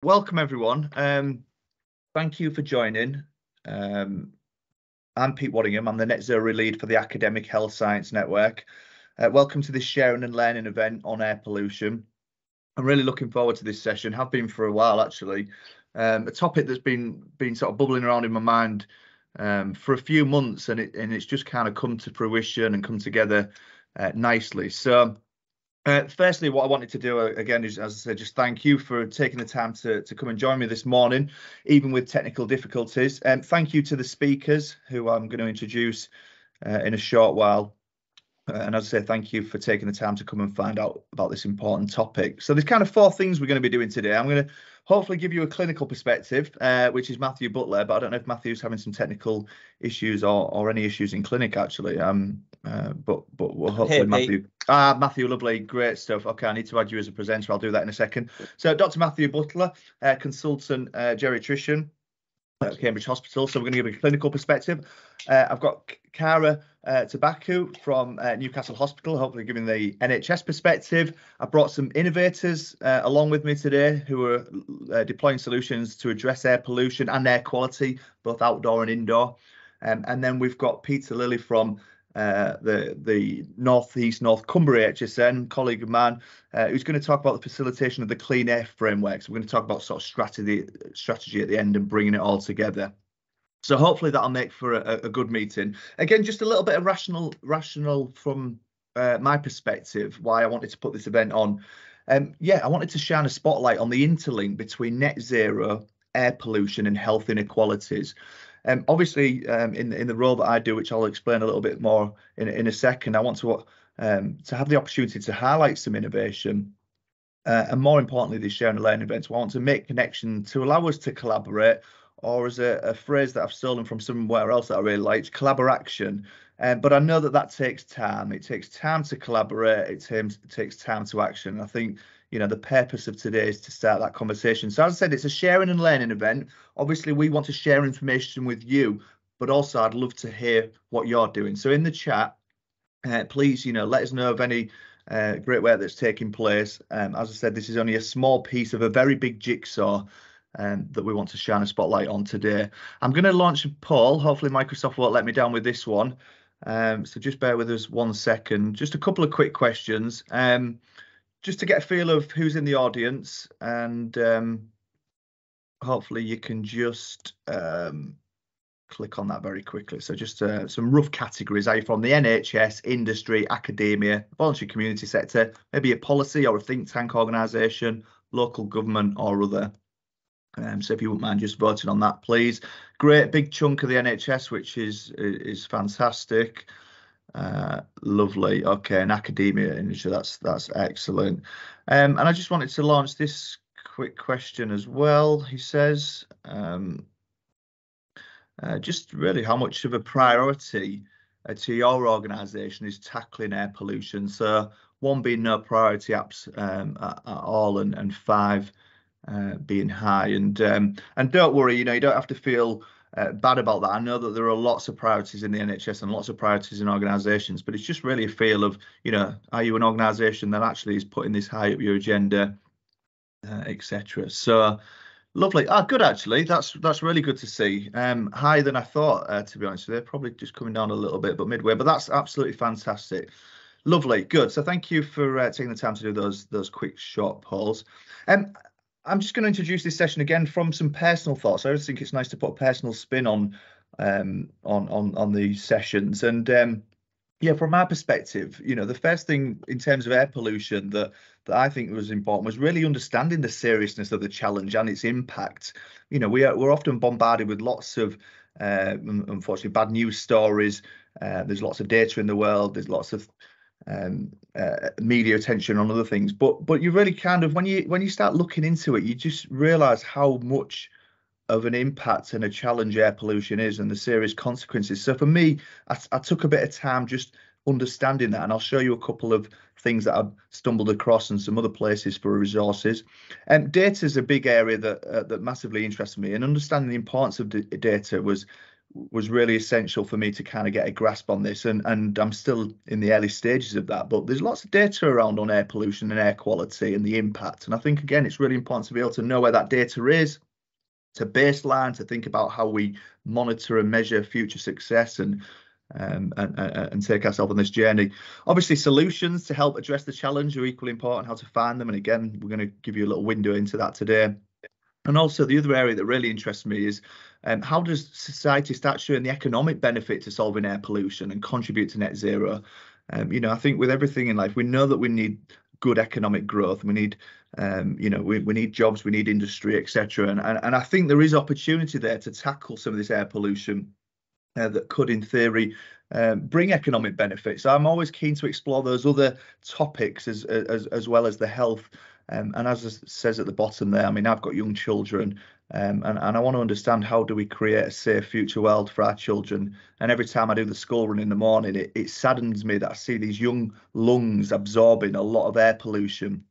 Welcome everyone. Thank you for joining. I'm Pete Waddingham. I'm the Net Zero lead for the Academic Health Science Network. Welcome to this sharing and learning event on air pollution. I'm really looking forward to this session. Have been for a while actually. A topic that's been sort of bubbling around in my mind for a few months, and it's just kind of come to fruition and come together nicely. So. Firstly, what I wanted to do again is, as I said, just thank you for taking the time to come and join me this morning, even with technical difficulties. Thank you to the speakers who I'm going to introduce in a short while. And as I say, thank you for taking the time to come and find out about this important topic. So there's kind of four things we're going to be doing today. I'm going to hopefully give you a clinical perspective, which is Matthew Butler, but I don't know if Matthew's having some technical issues or any issues in clinic actually. But we'll hopefully Matthew. Matthew, lovely, great stuff. Okay, I need to add you as a presenter. I'll do that in a second. So Dr. Matthew Butler, consultant geriatrician at Cambridge Hospital. So we're going to give a clinical perspective. I've got Cara Tabaku from Newcastle Hospital, hopefully giving the NHS perspective. I brought some innovators along with me today who are deploying solutions to address air pollution and air quality, both outdoor and indoor. And then we've got Peter Lilly from the North Cumbria HSN, colleague of mine, who's going to talk about the facilitation of the clean air framework. So we're going to talk about sort of strategy at the end and bringing it all together. So hopefully that'll make for a good meeting. Again, just a little bit of rational from my perspective, why I wanted to put this event on. I wanted to shine a spotlight on the interlink between net zero, air pollution and health inequalities. Obviously, in the role that I do, which I'll explain a little bit more in a second, I want to have the opportunity to highlight some innovation. And more importantly, these sharing and learning events, I want to make connection to allow us to collaborate, or as a phrase that I've stolen from somewhere else that I really like, collaboration. But I know that takes time. It takes time to collaborate. It takes time to action. I think, the purpose of today is to start that conversation. So as I said, it's a sharing and learning event. Obviously, we want to share information with you, but also I'd love to hear what you're doing. So in the chat, please, let us know of any great work that's taking place. As I said, this is only a small piece of a very big jigsaw that we want to shine a spotlight on today. I'm going to launch a poll. Hopefully Microsoft won't let me down with this one. So just bear with us 1 second. Just a couple of quick questions, just to get a feel of who's in the audience, and hopefully you can just click on that very quickly. So just some rough categories. Are you from the NHS, industry, academia, voluntary community sector, maybe a policy or a think tank organisation, local government or other? So if you wouldn't mind just voting on that, please. Great big chunk of the NHS, which is fantastic. Lovely. Okay, and academia industry, that's excellent. And I just wanted to launch this quick question as well. He says, just really how much of a priority to your organisation is tackling air pollution? So 1 being no priority at all, and 5 being high. And don't worry, you don't have to feel bad about that. I know that there are lots of priorities in the NHS and lots of priorities in organisations, but it's just really a feel of, are you an organisation that actually is putting this high up your agenda, etc. So lovely. Good actually. That's really good to see. Higher than I thought, to be honest with you. Probably just coming down a little bit, but midway. But that's absolutely fantastic. Lovely. Good. So thank you for taking the time to do those quick short polls. I'm just going to introduce this session again from some personal thoughts. I always think it's nice to put a personal spin on these sessions. And from my perspective, the first thing in terms of air pollution that I think was important was really understanding the seriousness of the challenge and its impact. We're often bombarded with lots of unfortunately bad news stories. There's lots of data in the world. There's lots of media attention on other things, but you really kind of, when you start looking into it, you just realize how much of an impact and a challenge air pollution is and the serious consequences. So for me, I took a bit of time just understanding that, and I'll show you a couple of things that I've stumbled across and some other places for resources. Data is a big area that massively interested me, and understanding the importance of data was was really essential for me to kind of get a grasp on this, and I'm still in the early stages of that, but there's lots of data around on air pollution and air quality and the impact, and I think again it's really important to be able to know where that data is, to baseline, to think about how we monitor and measure future success, and take ourselves on this journey. Obviously, solutions to help address the challenge are equally important, how to find them, and again we're going to give you a little window into that today. And also the other area that really interests me is how does society start showing the economic benefit to solving air pollution and contribute to net zero? You know, I think with everything in life, we know that we need good economic growth. We need, you know, we need jobs, we need industry, etc. And I think there is opportunity there to tackle some of this air pollution that could, in theory, bring economic benefits. So I'm always keen to explore those other topics as well as the health. And as it says at the bottom there, I mean, I've got young children, and I want to understand how do we create a safe future world for our children. And every time I do the school run in the morning, it saddens me that I see these young lungs absorbing a lot of air pollution.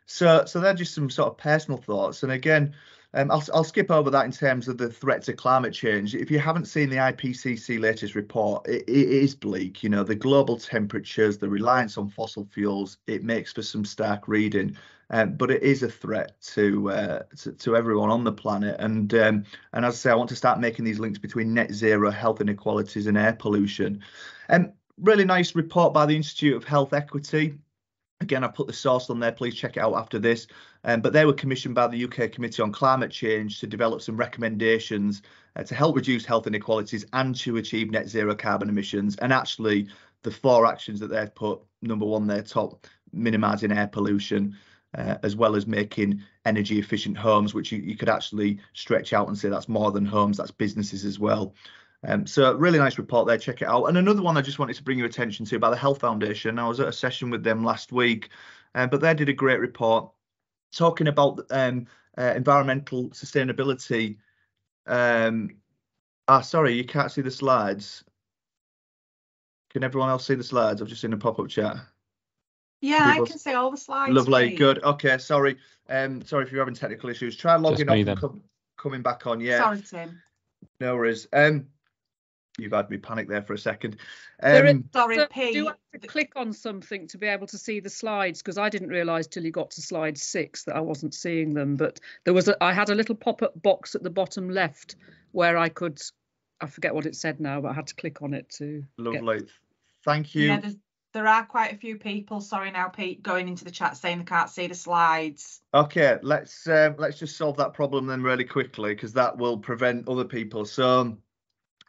So they're just some sort of personal thoughts. And again, I'll skip over that in terms of the threat to climate change. If you haven't seen the IPCC latest report, it is bleak. You know, the global temperatures, the reliance on fossil fuels, it makes for some stark reading. But it is a threat to everyone on the planet. And as I say, I want to start making these links between net zero, health inequalities, and air pollution. Really nice report by the Institute of Health Equity. Again, I put the source on there. Please check it out after this. But they were commissioned by the UK Committee on Climate Change to develop some recommendations to help reduce health inequalities and to achieve net zero carbon emissions. And actually, the 4 actions that they've put, number 1, their top, minimising air pollution, as well as making energy efficient homes, which you could actually stretch out and say that's more than homes, that's businesses as well. So really nice report there, check it out. And another one I just wanted to bring your attention to by the Health Foundation. I was at a session with them last week, but they did a great report talking about environmental sustainability. Sorry, you can't see the slides. Can everyone else see the slides? I've just seen a pop-up chat. Yeah, I can see all the slides. Lovely, please. Good. Okay, sorry. Sorry if you're having technical issues. Try logging off and coming back on. Yeah. Sorry, Tim. No worries. You've had me panic there for a second. Sorry, Pete. Do you have to click on something to be able to see the slides? Because I didn't realise till you got to slide 6 that I wasn't seeing them. But there was I had a little pop-up box at the bottom left where I forget what it said now, but I had to click on it to. Lovely. Thank you. Yeah, there are quite a few people, sorry now, Pete, going into the chat saying they can't see the slides. Okay, let's just solve that problem then really quickly, because that will prevent other people. So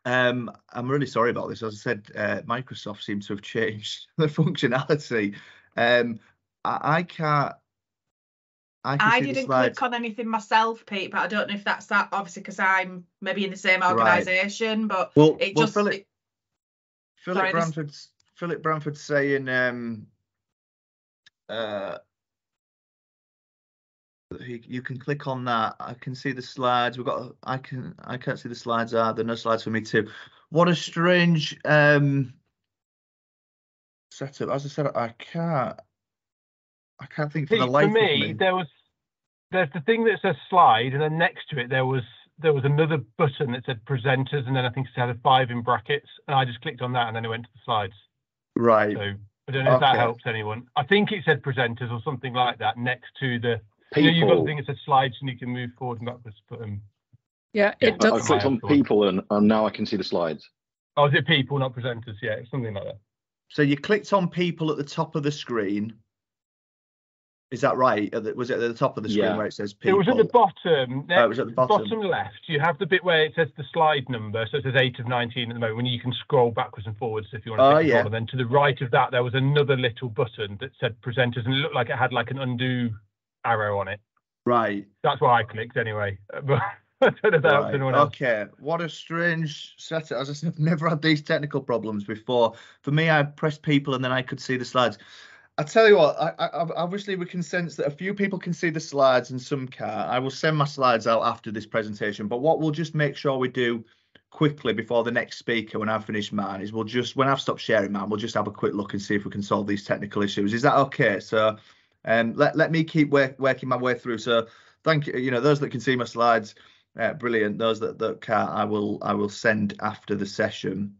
I'm really sorry about this. As I said, Microsoft seems to have changed the functionality. I didn't click on anything myself, Pete, but I don't know if that's that, obviously, because I'm maybe in the same organisation, right. But it just... Philip Branford's saying you can click on that. I can see the slides. I can't see the slides. There are no slides for me too. What a strange setup. As I said, I can't think for the life of me. There's the thing that says slide, and then next to it there was another button that said presenters, and then I think it had a 5 in brackets, and I just clicked on that and then it went to the slides. Right. So I don't know if that helps anyone. I think it said presenters or something like that next to the. People. You've got the thing that says slides and you can move forward and backwards. But yeah, it does. I clicked on people and now I can see the slides. Oh, is it people, not presenters? Yeah, it's something like that. So you clicked on people at the top of the screen. Is that right? Was it at the top of the screen where it says people? It was at the bottom. It was at the bottom left. You have the bit where it says the slide number. So it says 8 of 19 at the moment, when you can scroll backwards and forwards if you want to click on. And then to the right of that, there was another little button that said presenters, and it looked like it had like an undo arrow on it. Right. That's why I clicked anyway. But I don't know if that helps anyone else. Okay. What a strange setup. As I said, I've never had these technical problems before. For me, I pressed people and then I could see the slides. I tell you what, I obviously we can sense that a few people can see the slides and some can't. I will send my slides out after this presentation, but what we'll just make sure we do quickly before the next speaker, when I've finished mine, is we'll just, when I've stopped sharing mine, we'll just have a quick look and see if we can solve these technical issues. Is that okay? So let me keep working my way through. So thank you, those that can see my slides, Brilliant. Those that can't, I will send after the session.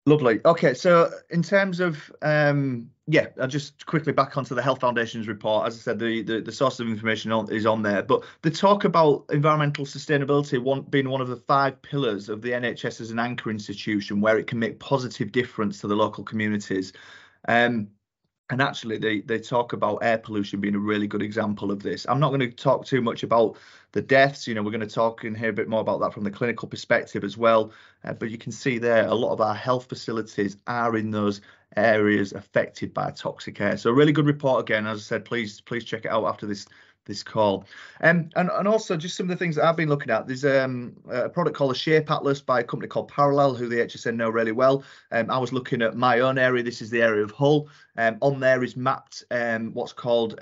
Lovely. Okay, so in terms of I'll just quickly back onto the Health Foundation's report. As I said, the source of information is on there, but the talk about environmental sustainability being one of the 5 pillars of the NHS as an anchor institution where it can make positive difference to the local communities. And actually, they talk about air pollution being a really good example of this. I'm not going to talk too much about the deaths. We're going to talk and hear a bit more about that from the clinical perspective as well. But you can see there, a lot of our health facilities are in those areas affected by toxic air. So a really good report again. As I said, please check it out after this call. And also just some of the things that I've been looking at. There's a product called a Shape Atlas by a company called Parallel, who the HSN know really well. I was looking at my own area. This is the area of Hull. On there is mapped what's called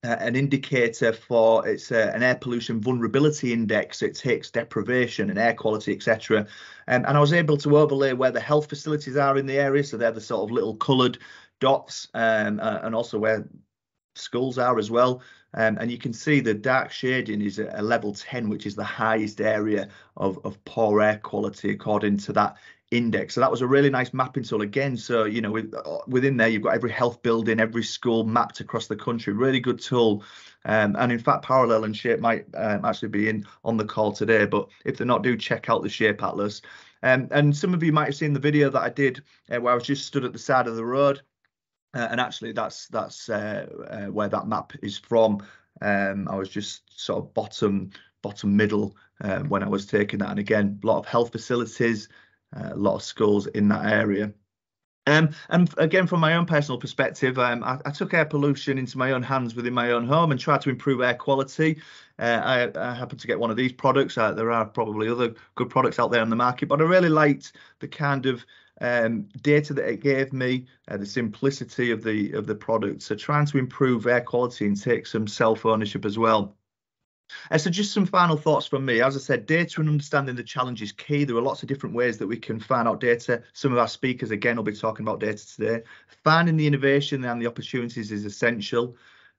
an indicator for it's an air pollution vulnerability index. It takes deprivation and air quality, etc. And I was able to overlay where the health facilities are in the area. So they're the sort of little coloured dots, and also where schools are as well. And you can see the dark shading is at a level 10, which is the highest area of poor air quality according to that index. So that was a really nice mapping tool again. So within there you've got every health building, every school mapped across the country. Really good tool. And in fact, Parallel and Shape might actually be on the call today, but if they're not, do check out the Shape Atlas. And some of you might have seen the video that I did where I was just stood at the side of the road. And actually, that's where that map is from. I was just sort of bottom middle when I was taking that. And again, a lot of health facilities, a lot of schools in that area. And again, from my own personal perspective, I took air pollution into my own hands within my own home and tried to improve air quality. I happened to get one of these products. There are probably other good products out there on the market, but I really liked the kind of data that it gave me, the simplicity of the product. So trying to improve air quality and take some self-ownership as well. So just some final thoughts from me. As I said, data and understanding the challenge is key. There are lots of different ways that we can find out data. Some of our speakers, again, will be talking about data today. Finding the innovation and the opportunities is essential.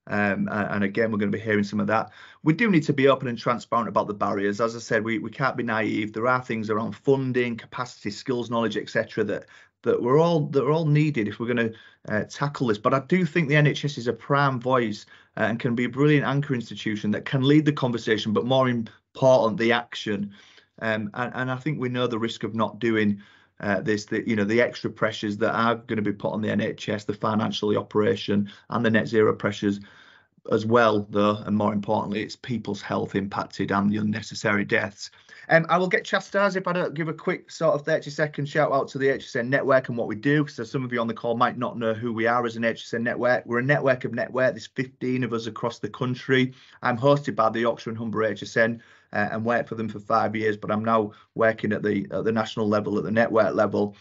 And again, we're going to be hearing some of that. We do need to be open and transparent about the barriers. As I said, we can't be naive. There are things around funding, capacity, skills, knowledge, etc. that are all needed if we're going to tackle this. But I do think the NHS is a prime voice and can be a brilliant anchor institution that can lead the conversation, but more important, the action. And I think we know the risk of not doing the extra pressures that are going to be put on the NHS, the financial operation, and the net zero pressures as well, though, and more importantly, it's people's health impacted and the unnecessary deaths. I will get chastised if I don't give a quick sort of 30-second shout out to the HSN network and what we do, because some of you on the call might not know who we are as an HSN network. We're a network of network. There's 15 of us across the country. I'm hosted by the Yorkshire and Humber HSN and worked for them for 5 years, but I'm now working at the national level, at the network level.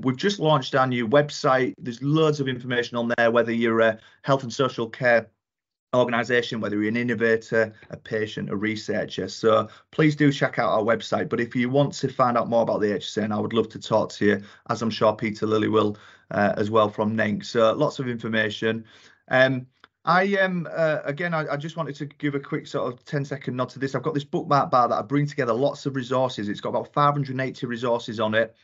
We've just launched our new website. There's loads of information on there, whether you're a health and social care organisation, whether you're an innovator, a patient, a researcher. So please do check out our website. But if you want to find out more about the HSN, I would love to talk to you, as I'm sure Peter Lilly will as well from NENC. So lots of information. I just wanted to give a quick sort of 10-second nod to this. I've got this bookmark bar that I bring together lots of resources. It's got about 580 resources on it.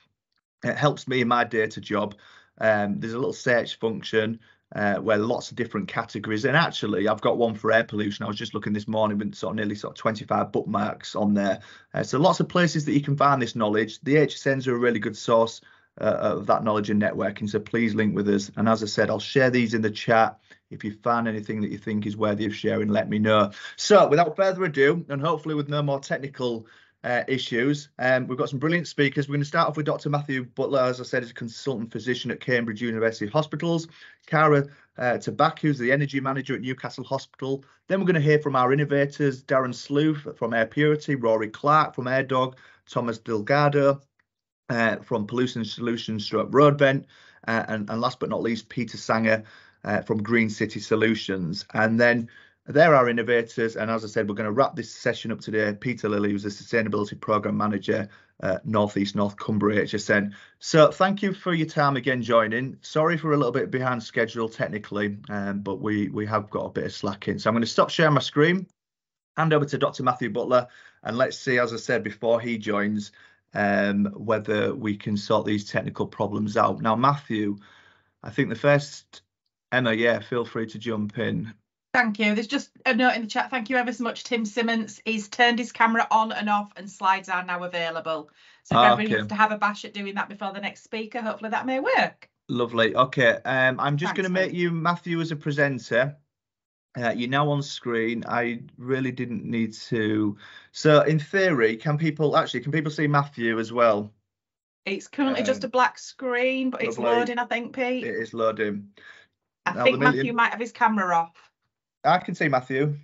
It helps me in my data job. There's a little search function where lots of different categories, and actually I've got one for air pollution. I was just looking this morning with nearly 25 bookmarks on there. So lots of places that you can find this knowledge. The HSNs are a really good source of that knowledge and networking, so please link with us. And as I said, I'll share these in the chat. If you find anything that you think is worthy of sharing, let me know. So without further ado, and hopefully with no more technical issues, we've got some brilliant speakers. We're going to start off with Dr. Matthew Butler, as I said, is a consultant physician at Cambridge University Hospitals. Cara Tabak, who's the energy manager at Newcastle Hospital. Then we're going to hear from our innovators, Darren Sloof from Air Purity, Rory Clark from AirDog, Thomas Delgado from Pollution Solutions Broadbent, and last but not least, Peter Sanger from Green City Solutions. And then they're our innovators, and as I said, we're going to wrap this session up today. Peter Lilly, who's the Sustainability Programme Manager Northeast North Cumbria HSN. So thank you for your time again joining. Sorry for a little bit behind schedule technically, but we have got a bit of slack in. So I'm going to stop sharing my screen, hand over to Dr. Matthew Butler, and let's see, as I said before he joins, whether we can sort these technical problems out. Now, Matthew, I think the first, Emma, yeah, feel free to jump in. Thank you. There's just a note in the chat. Thank you ever so much, Tim Simmons. He's turned his camera on and off, and slides are now available. So if everybody needs to have a bash at doing that before the next speaker, hopefully that may work. Lovely. Okay. I'm just going to make you, Matthew, as a presenter. You're now on screen. I really didn't need to. So in theory, can people see Matthew as well? It's currently just a black screen, but it's loading, I think, Pete. It is loading. I think Matthew might have his camera off. I can see Matthew.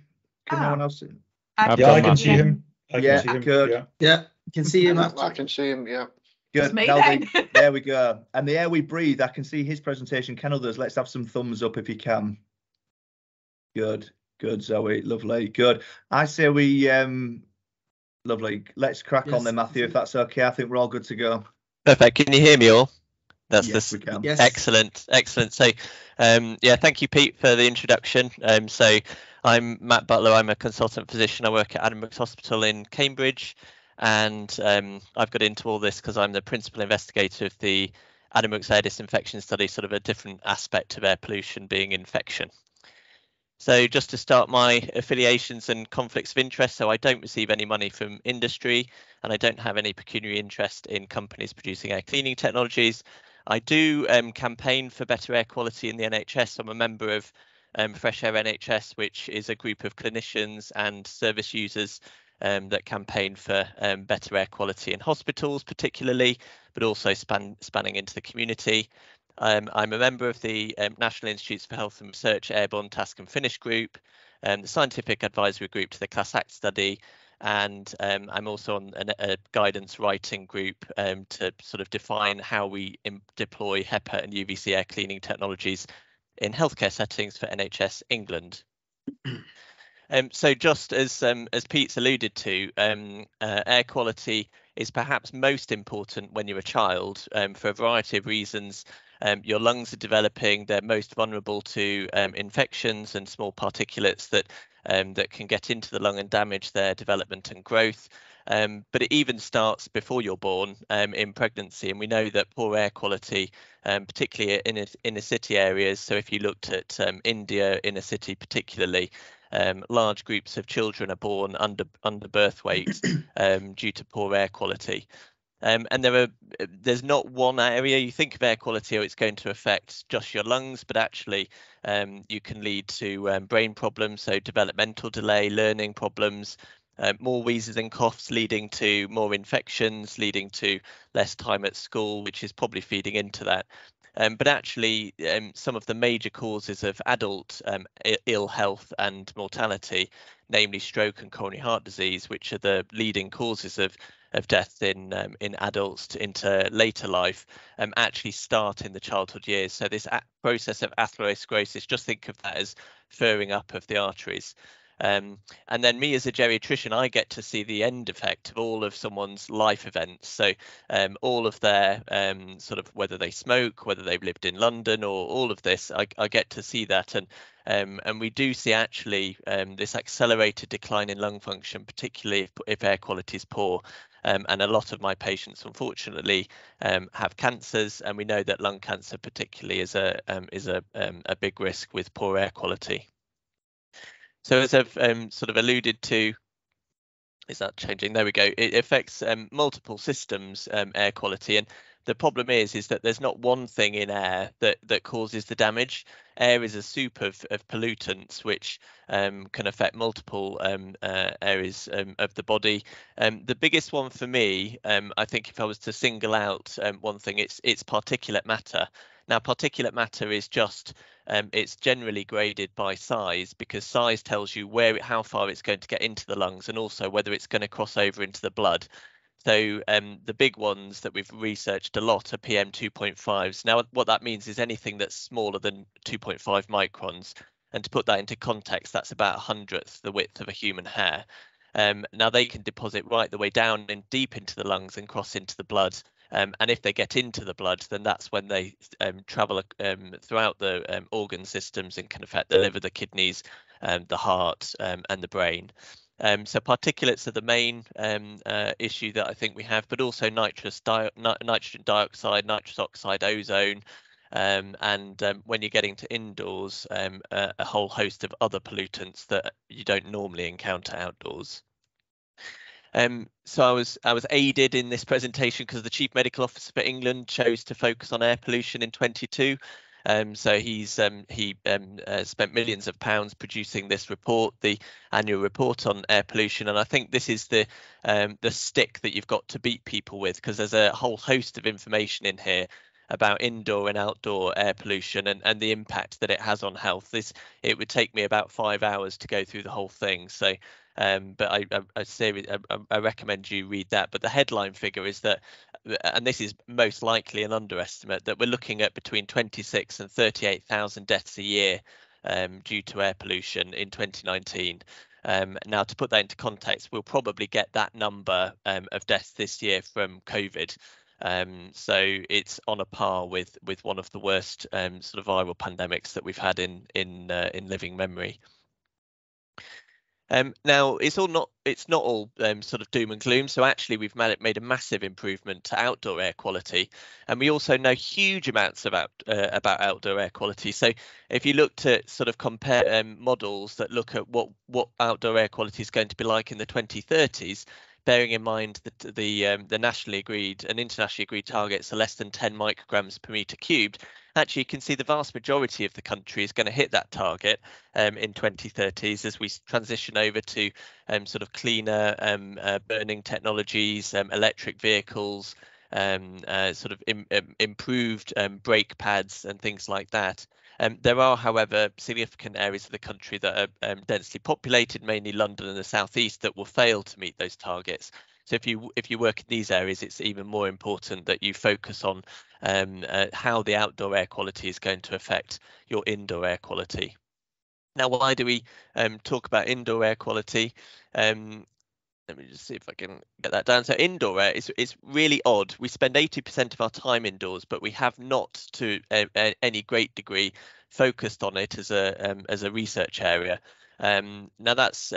Can no one else see? I can see him. Good. Yeah, can see him. I can see him, yeah. Good. There we go. And the air we breathe, I can see his presentation. Can others? Let's have some thumbs up if you can. Good. Good, Zoe. Lovely. Good. I say we lovely. Let's crack on then, Matthew, if that's okay. I think we're all good to go. Perfect. Can you hear me all? Yes, we can. Yes. Excellent. So yeah, thank you, Pete, for the introduction. So I'm Matt Butler. I'm a consultant physician. I work at Addenbrooke's Hospital in Cambridge, and I've got into all this because I'm the principal investigator of the Addenbrooke's air disinfection study, sort of a different aspect of air pollution being infection. So just to start, my affiliations and conflicts of interest. So I don't receive any money from industry, and I don't have any pecuniary interest in companies producing air cleaning technologies. I do campaign for better air quality in the NHS. I'm a member of Fresh Air NHS, which is a group of clinicians and service users that campaign for better air quality in hospitals particularly, but also spanning into the community. I'm a member of the National Institutes for Health and Research Airborne Task and Finish Group, the scientific advisory group to the Class Act study, and I'm also on a guidance writing group to sort of define how we deploy HEPA and UVC air cleaning technologies in healthcare settings for NHS England. So just as Pete's alluded to, air quality is perhaps most important when you're a child for a variety of reasons. Your lungs are developing, they're most vulnerable to infections and small particulates that can get into the lung and damage their development and growth. But it even starts before you're born in pregnancy. And we know that poor air quality, particularly in inner city areas. So if you looked at India, inner city particularly, large groups of children are born under birth weight due to poor air quality. And there's not one area you think of air quality, or it's going to affect just your lungs, but actually you can lead to brain problems, so developmental delay, learning problems, more wheezes and coughs, leading to more infections, leading to less time at school, which is probably feeding into that. But actually, some of the major causes of adult ill health and mortality, namely stroke and coronary heart disease, which are the leading causes of death in adults into later life, actually start in the childhood years. So this process of atherosclerosis, just think of that as furring up of the arteries. And then me as a geriatrician, I get to see the end effect of all of someone's life events. So all of their sort of, whether they smoke, whether they've lived in London, or all of this, I get to see that. And we do see actually this accelerated decline in lung function, particularly if air quality is poor. And a lot of my patients, unfortunately, have cancers, and we know that lung cancer particularly is a big risk with poor air quality. So as I've sort of alluded to, is that changing? There we go. It affects multiple systems, air quality, and the problem is that there's not one thing in air that causes the damage. Air is a soup of pollutants which can affect multiple areas of the body. The biggest one for me, I think, if I was to single out one thing, it's particulate matter. Now, particulate matter is just it's generally graded by size, because size tells you how far it's going to get into the lungs, and also whether it's going to cross over into the blood. So the big ones that we've researched a lot are PM 2.5s. Now, what that means is anything that's smaller than 2.5 microns. And to put that into context, that's about 1/100th the width of a human hair. Now they can deposit right the way down and deep into the lungs and cross into the blood. And if they get into the blood, then that's when they travel throughout the organ systems and can affect the liver, the kidneys, the heart, and the brain. So particulates are the main issue that I think we have, but also nitrogen dioxide, nitrous oxide, ozone, and when you're getting to indoors, a whole host of other pollutants that you don't normally encounter outdoors. So I was aided in this presentation because the Chief Medical Officer for England chose to focus on air pollution in 22. So he spent millions of pounds producing this report, the annual report on air pollution, and I think this is the stick that you've got to beat people with, because there's a whole host of information in here about indoor and outdoor air pollution and the impact that it has on health. It would take me about 5 hours to go through the whole thing. So but I recommend you read that. But the headline figure is that, and this is most likely an underestimate, that we're looking at between 26 and 38,000 deaths a year due to air pollution in 2019. Now, to put that into context, we'll probably get that number of deaths this year from COVID. So it's on a par with one of the worst sort of viral pandemics that we've had in living memory. Now it's not all sort of doom and gloom. So actually we've made a massive improvement to outdoor air quality, and we also know huge amounts about outdoor air quality. So if you look to sort of compare models that look at what outdoor air quality is going to be like in the 2030s, bearing in mind that the nationally agreed and internationally agreed targets are less than 10 micrograms per meter cubed, actually you can see the vast majority of the country is going to hit that target in 2030s as we transition over to sort of cleaner burning technologies, electric vehicles, sort of improved brake pads and things like that. There are, however, significant areas of the country that are densely populated, mainly London and the southeast, that will fail to meet those targets. So if you work in these areas, it's even more important that you focus on how the outdoor air quality is going to affect your indoor air quality. Now, why do we talk about indoor air quality? Let me just see if I can get that down. So indoor air is really odd. We spend 80% of our time indoors, but we have not, to any great degree, focused on it as a research area. Now that's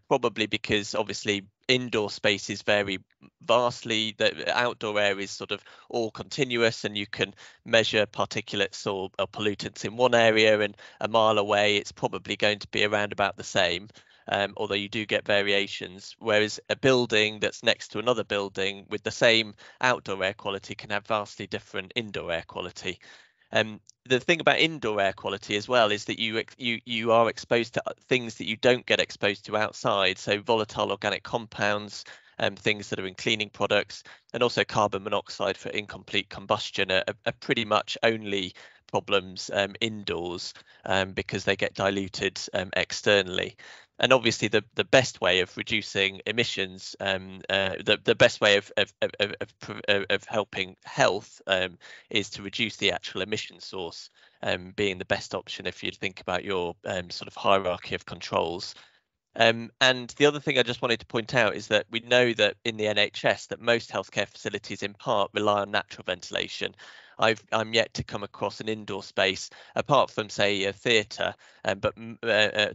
probably because obviously indoor spaces vary vastly. The outdoor air is sort of all continuous, and you can measure particulates or pollutants in one area, and a mile away it's probably going to be around about the same. Although you do get variations, whereas a building that's next to another building with the same outdoor air quality can have vastly different indoor air quality. The thing about indoor air quality as well is that you are exposed to things that you don't get exposed to outside. So volatile organic compounds, things that are in cleaning products, and also carbon monoxide for incomplete combustion are pretty much only problems indoors because they get diluted externally. And obviously the best way of reducing emissions, the best way of helping health is to reduce the actual emission source, being the best option if you think about your sort of hierarchy of controls. And the other thing I just wanted to point out is that we know that in the NHS that most healthcare facilities in part rely on natural ventilation. I'm yet to come across an indoor space, apart from say a theatre, but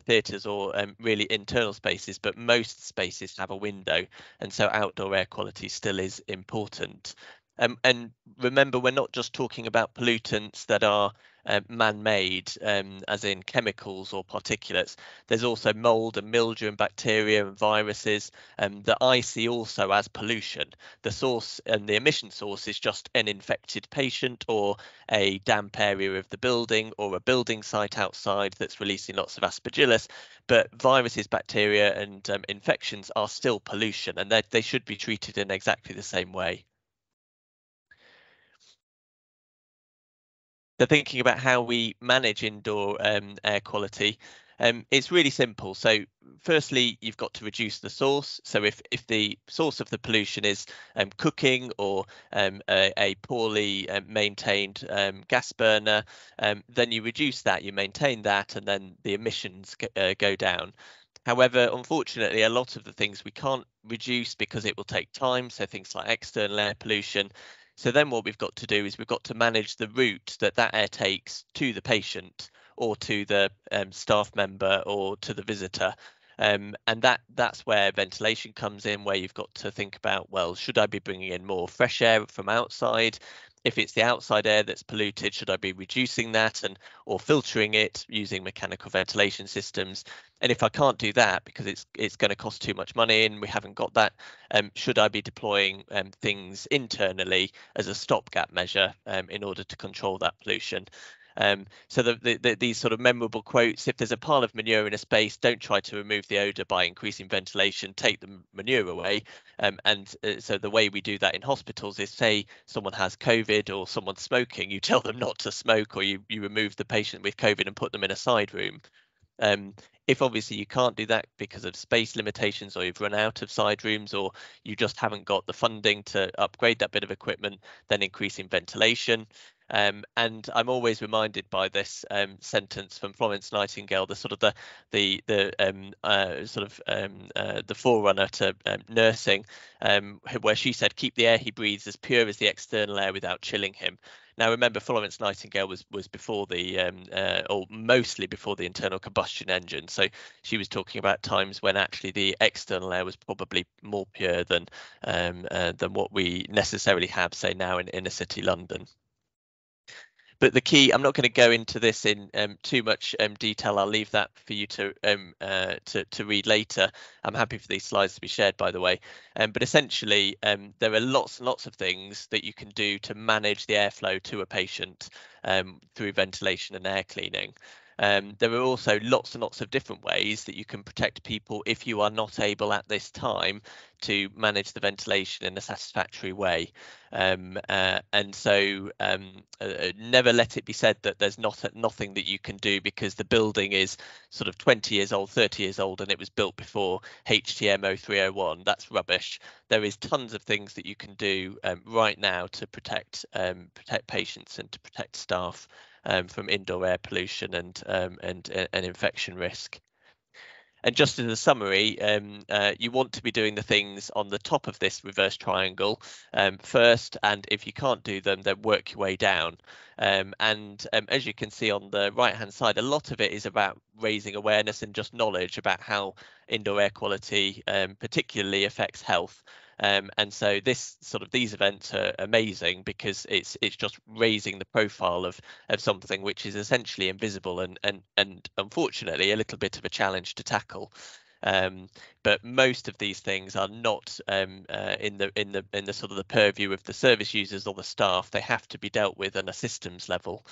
theatres or really internal spaces, but most spaces have a window, and so outdoor air quality still is important. And remember, we're not just talking about pollutants that are man-made, as in chemicals or particulates. There's also mold and mildew and bacteria and viruses that I see also as pollution. The source and the emission source is just an infected patient or a damp area of the building or a building site outside that's releasing lots of aspergillus. But viruses, bacteria and infections are still pollution, and they should be treated in exactly the same way. So thinking about how we manage indoor air quality, it's really simple. So firstly, you've got to reduce the source. So if the source of the pollution is cooking or a poorly maintained gas burner, then you reduce that, you maintain that, and then the emissions go down. However, unfortunately, a lot of the things we can't reduce because it will take time. So things like external air pollution. So then what we've got to do is we've got to manage the route that air takes to the patient or to the staff member or to the visitor. And that's where ventilation comes in, where you've got to think about, well, should I be bringing in more fresh air from outside? If it's the outside air that's polluted, should I be reducing that or filtering it using mechanical ventilation systems? And if I can't do that because it's going to cost too much money and we haven't got that, should I be deploying things internally as a stopgap measure in order to control that pollution? So these sort of memorable quotes: if there's a pile of manure in a space, don't try to remove the odour by increasing ventilation, take the manure away. So the way we do that in hospitals is, say someone has COVID or someone's smoking, you tell them not to smoke, or you remove the patient with COVID and put them in a side room. If obviously you can't do that because of space limitations, or you've run out of side rooms, or you just haven't got the funding to upgrade that bit of equipment, then increasing ventilation. And I'm always reminded by this sentence from Florence Nightingale, the forerunner to nursing, where she said, "Keep the air he breathes as pure as the external air without chilling him." Now, remember, Florence Nightingale was before or mostly before the internal combustion engine. So she was talking about times when actually the external air was probably more pure than what we necessarily have, say, now in inner city London. But the key, I'm not going to go into this in too much detail. I'll leave that for you to read later. I'm happy for these slides to be shared, by the way. But essentially, there are lots and lots of things that you can do to manage the airflow to a patient through ventilation and air cleaning. There are also lots and lots of different ways that you can protect people if you are not able at this time to manage the ventilation in a satisfactory way. And so never let it be said that there's nothing that you can do because the building is sort of 20 years old, 30 years old, and it was built before HTM 0301. That's rubbish. There is tons of things that you can do right now to protect patients and to protect staff from indoor air pollution and infection risk. And just as a summary, you want to be doing the things on the top of this reverse triangle first, and if you can't do them, then work your way down. As you can see on the right hand side, a lot of it is about raising awareness and just knowledge about how indoor air quality particularly affects health. And so these events are amazing because it's just raising the profile of something which is essentially invisible and unfortunately a little bit of a challenge to tackle. But most of these things are not in the sort of the purview of the service users or the staff. They have to be dealt with on a systems level.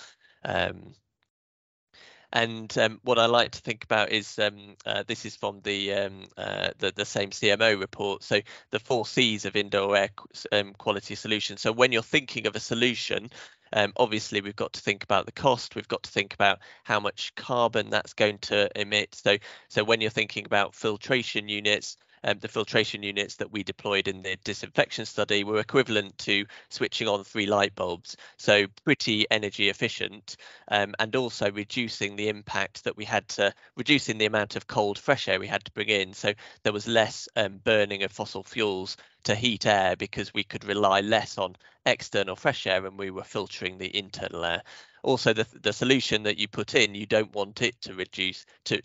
And what I like to think about is this is from the same CMO report. So the 4 C's of indoor air quality solution. So when you're thinking of a solution, obviously we've got to think about the cost. We've got to think about how much carbon that's going to emit. So when you're thinking about filtration units, the filtration units that we deployed in the disinfection study were equivalent to switching on 3 light bulbs, so pretty energy efficient, and also reducing the impact that we had to, reducing the amount of cold fresh air we had to bring in, so there was less burning of fossil fuels to heat air because we could rely less on external fresh air and we were filtering the internal air. Also, the solution that you put in, you don't want it to reduce to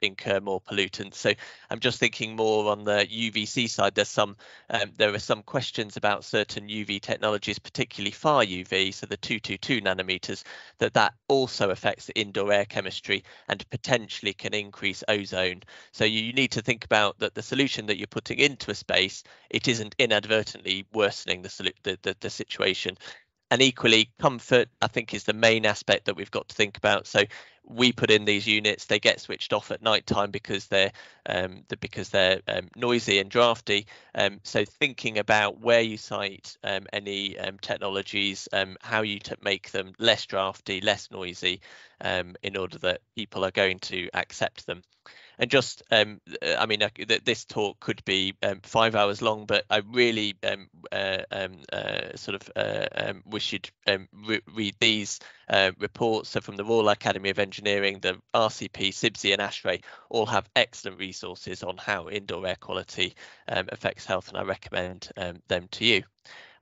incur more pollutants. So I'm just thinking more on the UVC side. There are some questions about certain UV technologies, particularly far UV, so the 222 nanometers, that also affects the indoor air chemistry and potentially can increase ozone. So you need to think about that the solution that you're putting into a space, it isn't inadvertently worsening the situation. And equally, comfort, I think, is the main aspect that we've got to think about. So we put in these units, they get switched off at night time because they're noisy and drafty. So thinking about where you site any technologies, how you make them less drafty, less noisy, in order that people are going to accept them. And just, I mean, this talk could be 5 hours long, but I really wish you'd read these reports. So from the Royal Academy of Engineering, the RCP, CIBSE and ASHRAE all have excellent resources on how indoor air quality affects health, and I recommend them to you.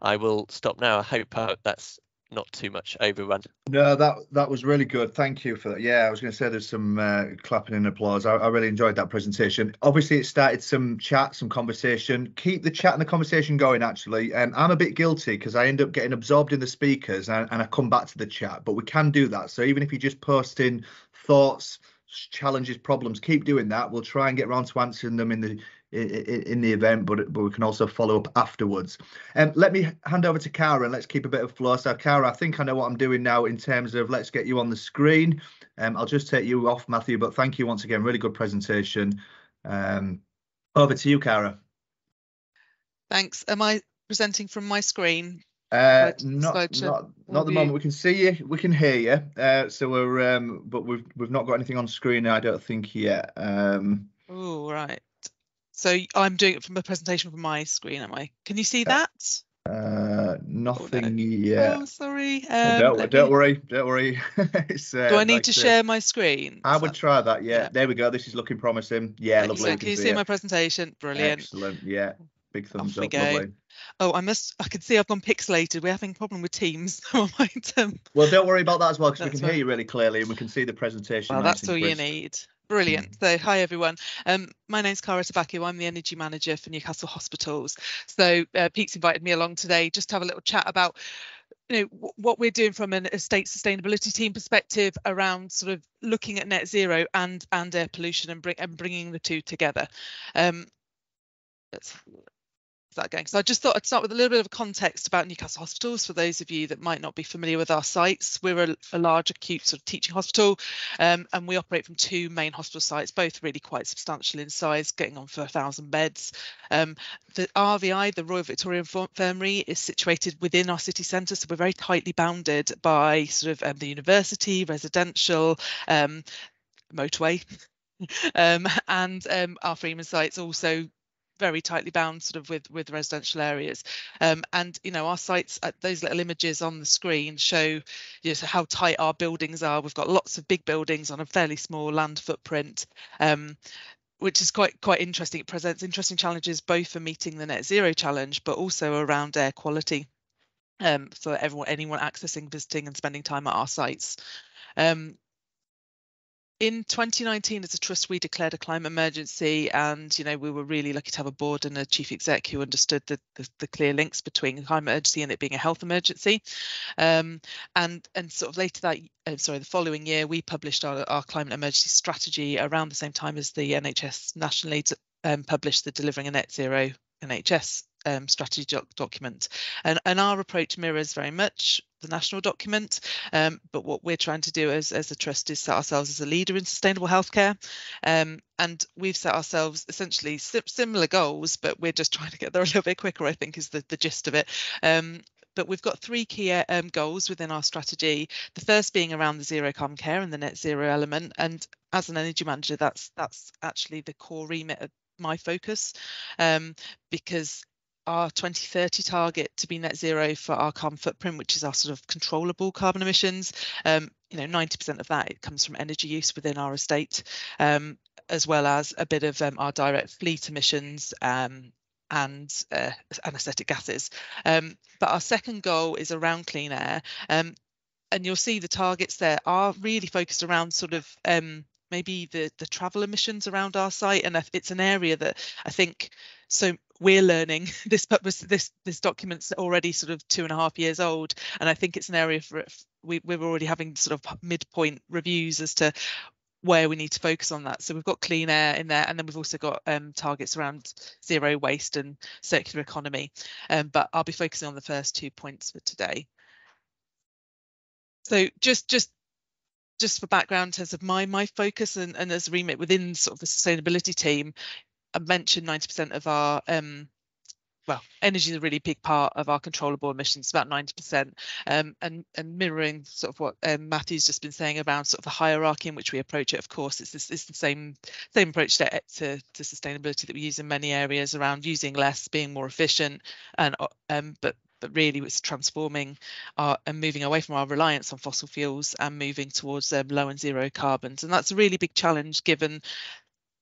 I will stop now. I hope that's not too much overrun. No, that was really good. Thank you for that. Yeah, I was going to say there's some clapping and applause. I really enjoyed that presentation. Obviously, it started some chat, some conversation. Keep the chat and the conversation going, actually. I'm a bit guilty because I end up getting absorbed in the speakers and I come back to the chat, but we can do that. So even if you just post in thoughts, challenges, problems, keep doing that. We'll try and get around to answering them in the event, but we can also follow up afterwards. Let me hand over to Cara and let's keep a bit of flow. So Cara, I think I know what I'm doing now in terms of let's get you on the screen. I'll just take you off, Matthew, but thank you once again. Really good presentation. Over to you, Cara. Thanks. Am I presenting from my screen? Not the moment. We can see you, we can hear you. So we're but we've not got anything on screen, I don't think yet. Oh, right. So I'm doing it from a presentation from my screen, am I? Can you see that? Nothing yet. Oh, sorry. Don't worry. It's, do I need to share my screen? I would try that. Yeah. There we go. This is looking promising. Yeah, lovely. Can you see my presentation? Brilliant. Excellent. Yeah. Big thumbs up. Go. Lovely. Oh, I can see I've gone pixelated. We're having a problem with Teams. Well, don't worry about that as well, because we can hear you really clearly and we can see the presentation. Well, that's all you need. Brilliant. So hi everyone. My name's Cara Tabaki. I'm the energy manager for Newcastle Hospitals. So Pete's invited me along today just to have a little chat about what we're doing from an estate sustainability team perspective around sort of looking at net zero and air pollution and bringing the two together. Let's that going. So I just thought I'd start with a little bit of context about Newcastle Hospitals for those of you that might not be familiar with our sites. We're a large acute sort of teaching hospital, and we operate from two main hospital sites, both really quite substantial in size, getting on for 1,000 beds. The RVI, the Royal Victoria Infirmary, is situated within our city centre, so we're very tightly bounded by sort of the university, residential, motorway, and our Freeman site's also very tightly bound sort of with residential areas, and our sites, those little images on the screen show how tight our buildings are. We've got lots of big buildings on a fairly small land footprint, which is quite interesting. It presents interesting challenges both for meeting the net zero challenge but also around air quality for anyone accessing, visiting and spending time at our sites. In 2019, as a trust, we declared a climate emergency, and we were really lucky to have a board and a chief exec who understood the clear links between a climate emergency and it being a health emergency. And sort of later the following year, we published our climate emergency strategy around the same time as the NHS nationally published the Delivering a Net Zero NHS strategy document, and our approach mirrors very much the national document, but what we're trying to do as a trust is set ourselves as a leader in sustainable healthcare, and we've set ourselves essentially similar goals, but we're just trying to get there a little bit quicker, I think is the gist of it. But we've got three key goals within our strategy. The first being around the zero carbon care and the net zero element, and as an energy manager, that's actually the core remit of my focus, because our 2030 target to be net zero for our carbon footprint, which is our sort of controllable carbon emissions, 90% of that it comes from energy use within our estate, as well as a bit of our direct fleet emissions and anaesthetic gases. But our second goal is around clean air, and you'll see the targets there are really focused around sort of maybe the travel emissions around our site, and it's an area that I think so we're learning. This document's already sort of 2.5 years old, and I think it's an area for we're already having sort of midpoint reviews as to where we need to focus on that. So we've got clean air in there, and then we've also got targets around zero waste and circular economy, but I'll be focusing on the first 2 points for today. So just for background in terms of my focus and as a remit within sort of the sustainability team, I mentioned 90% of our energy is a really big part of our controllable emissions, about 90%, and mirroring sort of what Matthew's just been saying around sort of the hierarchy in which we approach it. Of course, it's the same approach to sustainability that we use in many areas around using less, being more efficient, and but really it's transforming and moving away from our reliance on fossil fuels and moving towards low and zero carbons. And that's a really big challenge given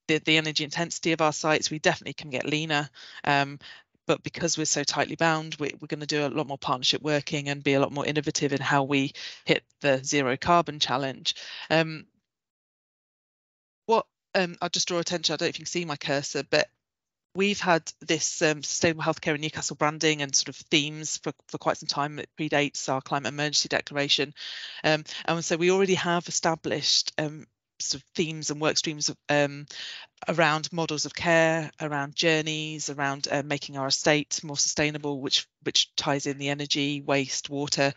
the energy intensity of our sites. We definitely can get leaner, but because we're so tightly bound, we're going to do a lot more partnership working and be a lot more innovative in how we hit the zero carbon challenge. I'll just draw attention, I don't know if you can see my cursor, but we've had this sustainable healthcare in Newcastle branding and sort of themes for quite some time. It predates our climate emergency declaration, and so we already have established sort of themes and work streams around models of care, around journeys, around making our estate more sustainable, which ties in the energy, waste, water,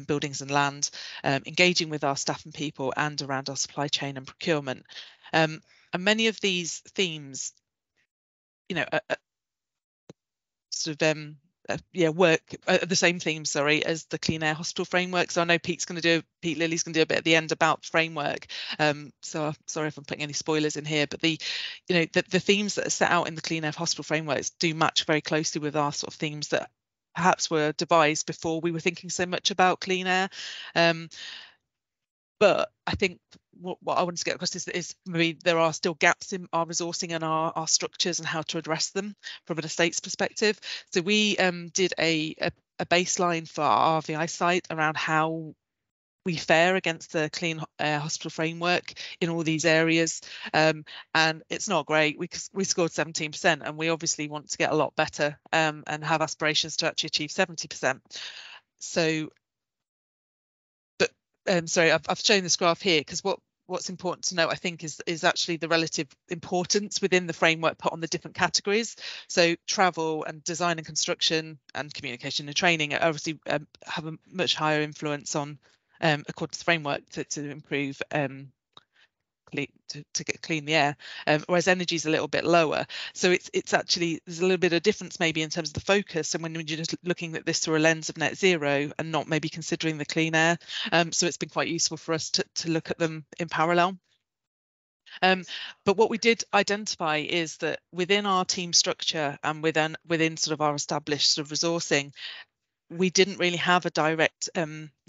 buildings and land, engaging with our staff and people, and around our supply chain and procurement. And many of these themes, work the same theme, as the Clean Air Hospital Framework. So I know Pete Lilly's going to do a bit at the end about framework. So sorry if I'm putting any spoilers in here, but the themes that are set out in the Clean Air Hospital Frameworks do match very closely with our sort of themes that perhaps were devised before we were thinking so much about clean air. But I think what I wanted to get across is maybe there are still gaps in our resourcing and our structures and how to address them from an estates perspective. So we did a baseline for our RVI site around how we fare against the Clean Air Hospital Framework in all these areas, and it's not great. We scored 17%, and we obviously want to get a lot better and have aspirations to actually achieve 70%. So sorry, I've shown this graph here because what's important to note, I think, is actually the relative importance within the framework put on the different categories. So travel and design and construction and communication and training obviously have a much higher influence on, according to the framework, to improve to get clean the air, whereas energy is a little bit lower. So it's actually, there's a little bit of difference maybe in terms of the focus, and when you're just looking at this through a lens of net zero and not maybe considering the clean air. So it's been quite useful for us to look at them in parallel. But what we did identify is that within our team structure and within sort of our established sort of resourcing, we didn't really have a direct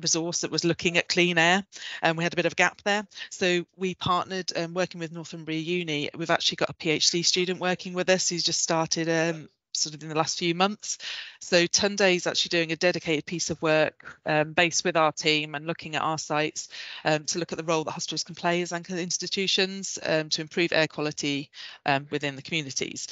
resource that was looking at clean air, and we had a bit of a gap there. So we partnered, working with Northumbria Uni. We've actually got a PhD student working with us who's just started sort of in the last few months. So Tunde is actually doing a dedicated piece of work based with our team and looking at our sites to look at the role that hospitals can play as anchor institutions to improve air quality within the communities.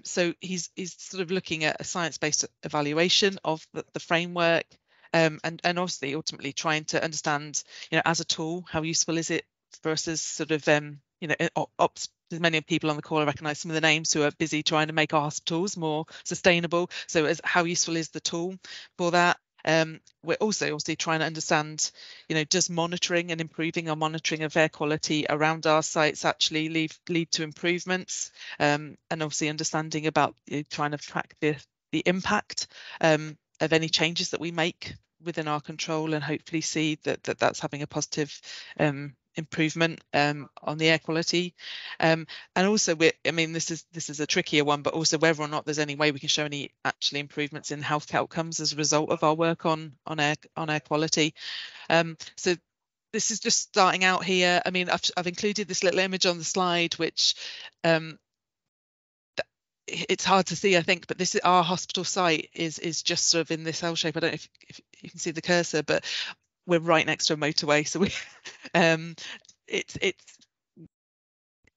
So he's sort of looking at a science-based evaluation of the framework, and obviously ultimately trying to understand, as a tool, how useful is it for us as sort of many people on the call, I recognise some of the names who are busy trying to make our hospitals more sustainable. So how useful is the tool for that? We're also obviously trying to understand, does monitoring and improving our monitoring of air quality around our sites actually lead to improvements? And obviously understanding about trying to track the impact of any changes that we make within our control, and hopefully see that's having a positive improvement on the air quality, and also this is a trickier one, but also whether or not there's any way we can show any actually improvements in health outcomes as a result of our work on air quality. So this is just starting out here. I've included this little image on the slide, which it's hard to see, I think, but this is our hospital site is just sort of in this L shape. I don't know if you can see the cursor, but we're right next to a motorway, so we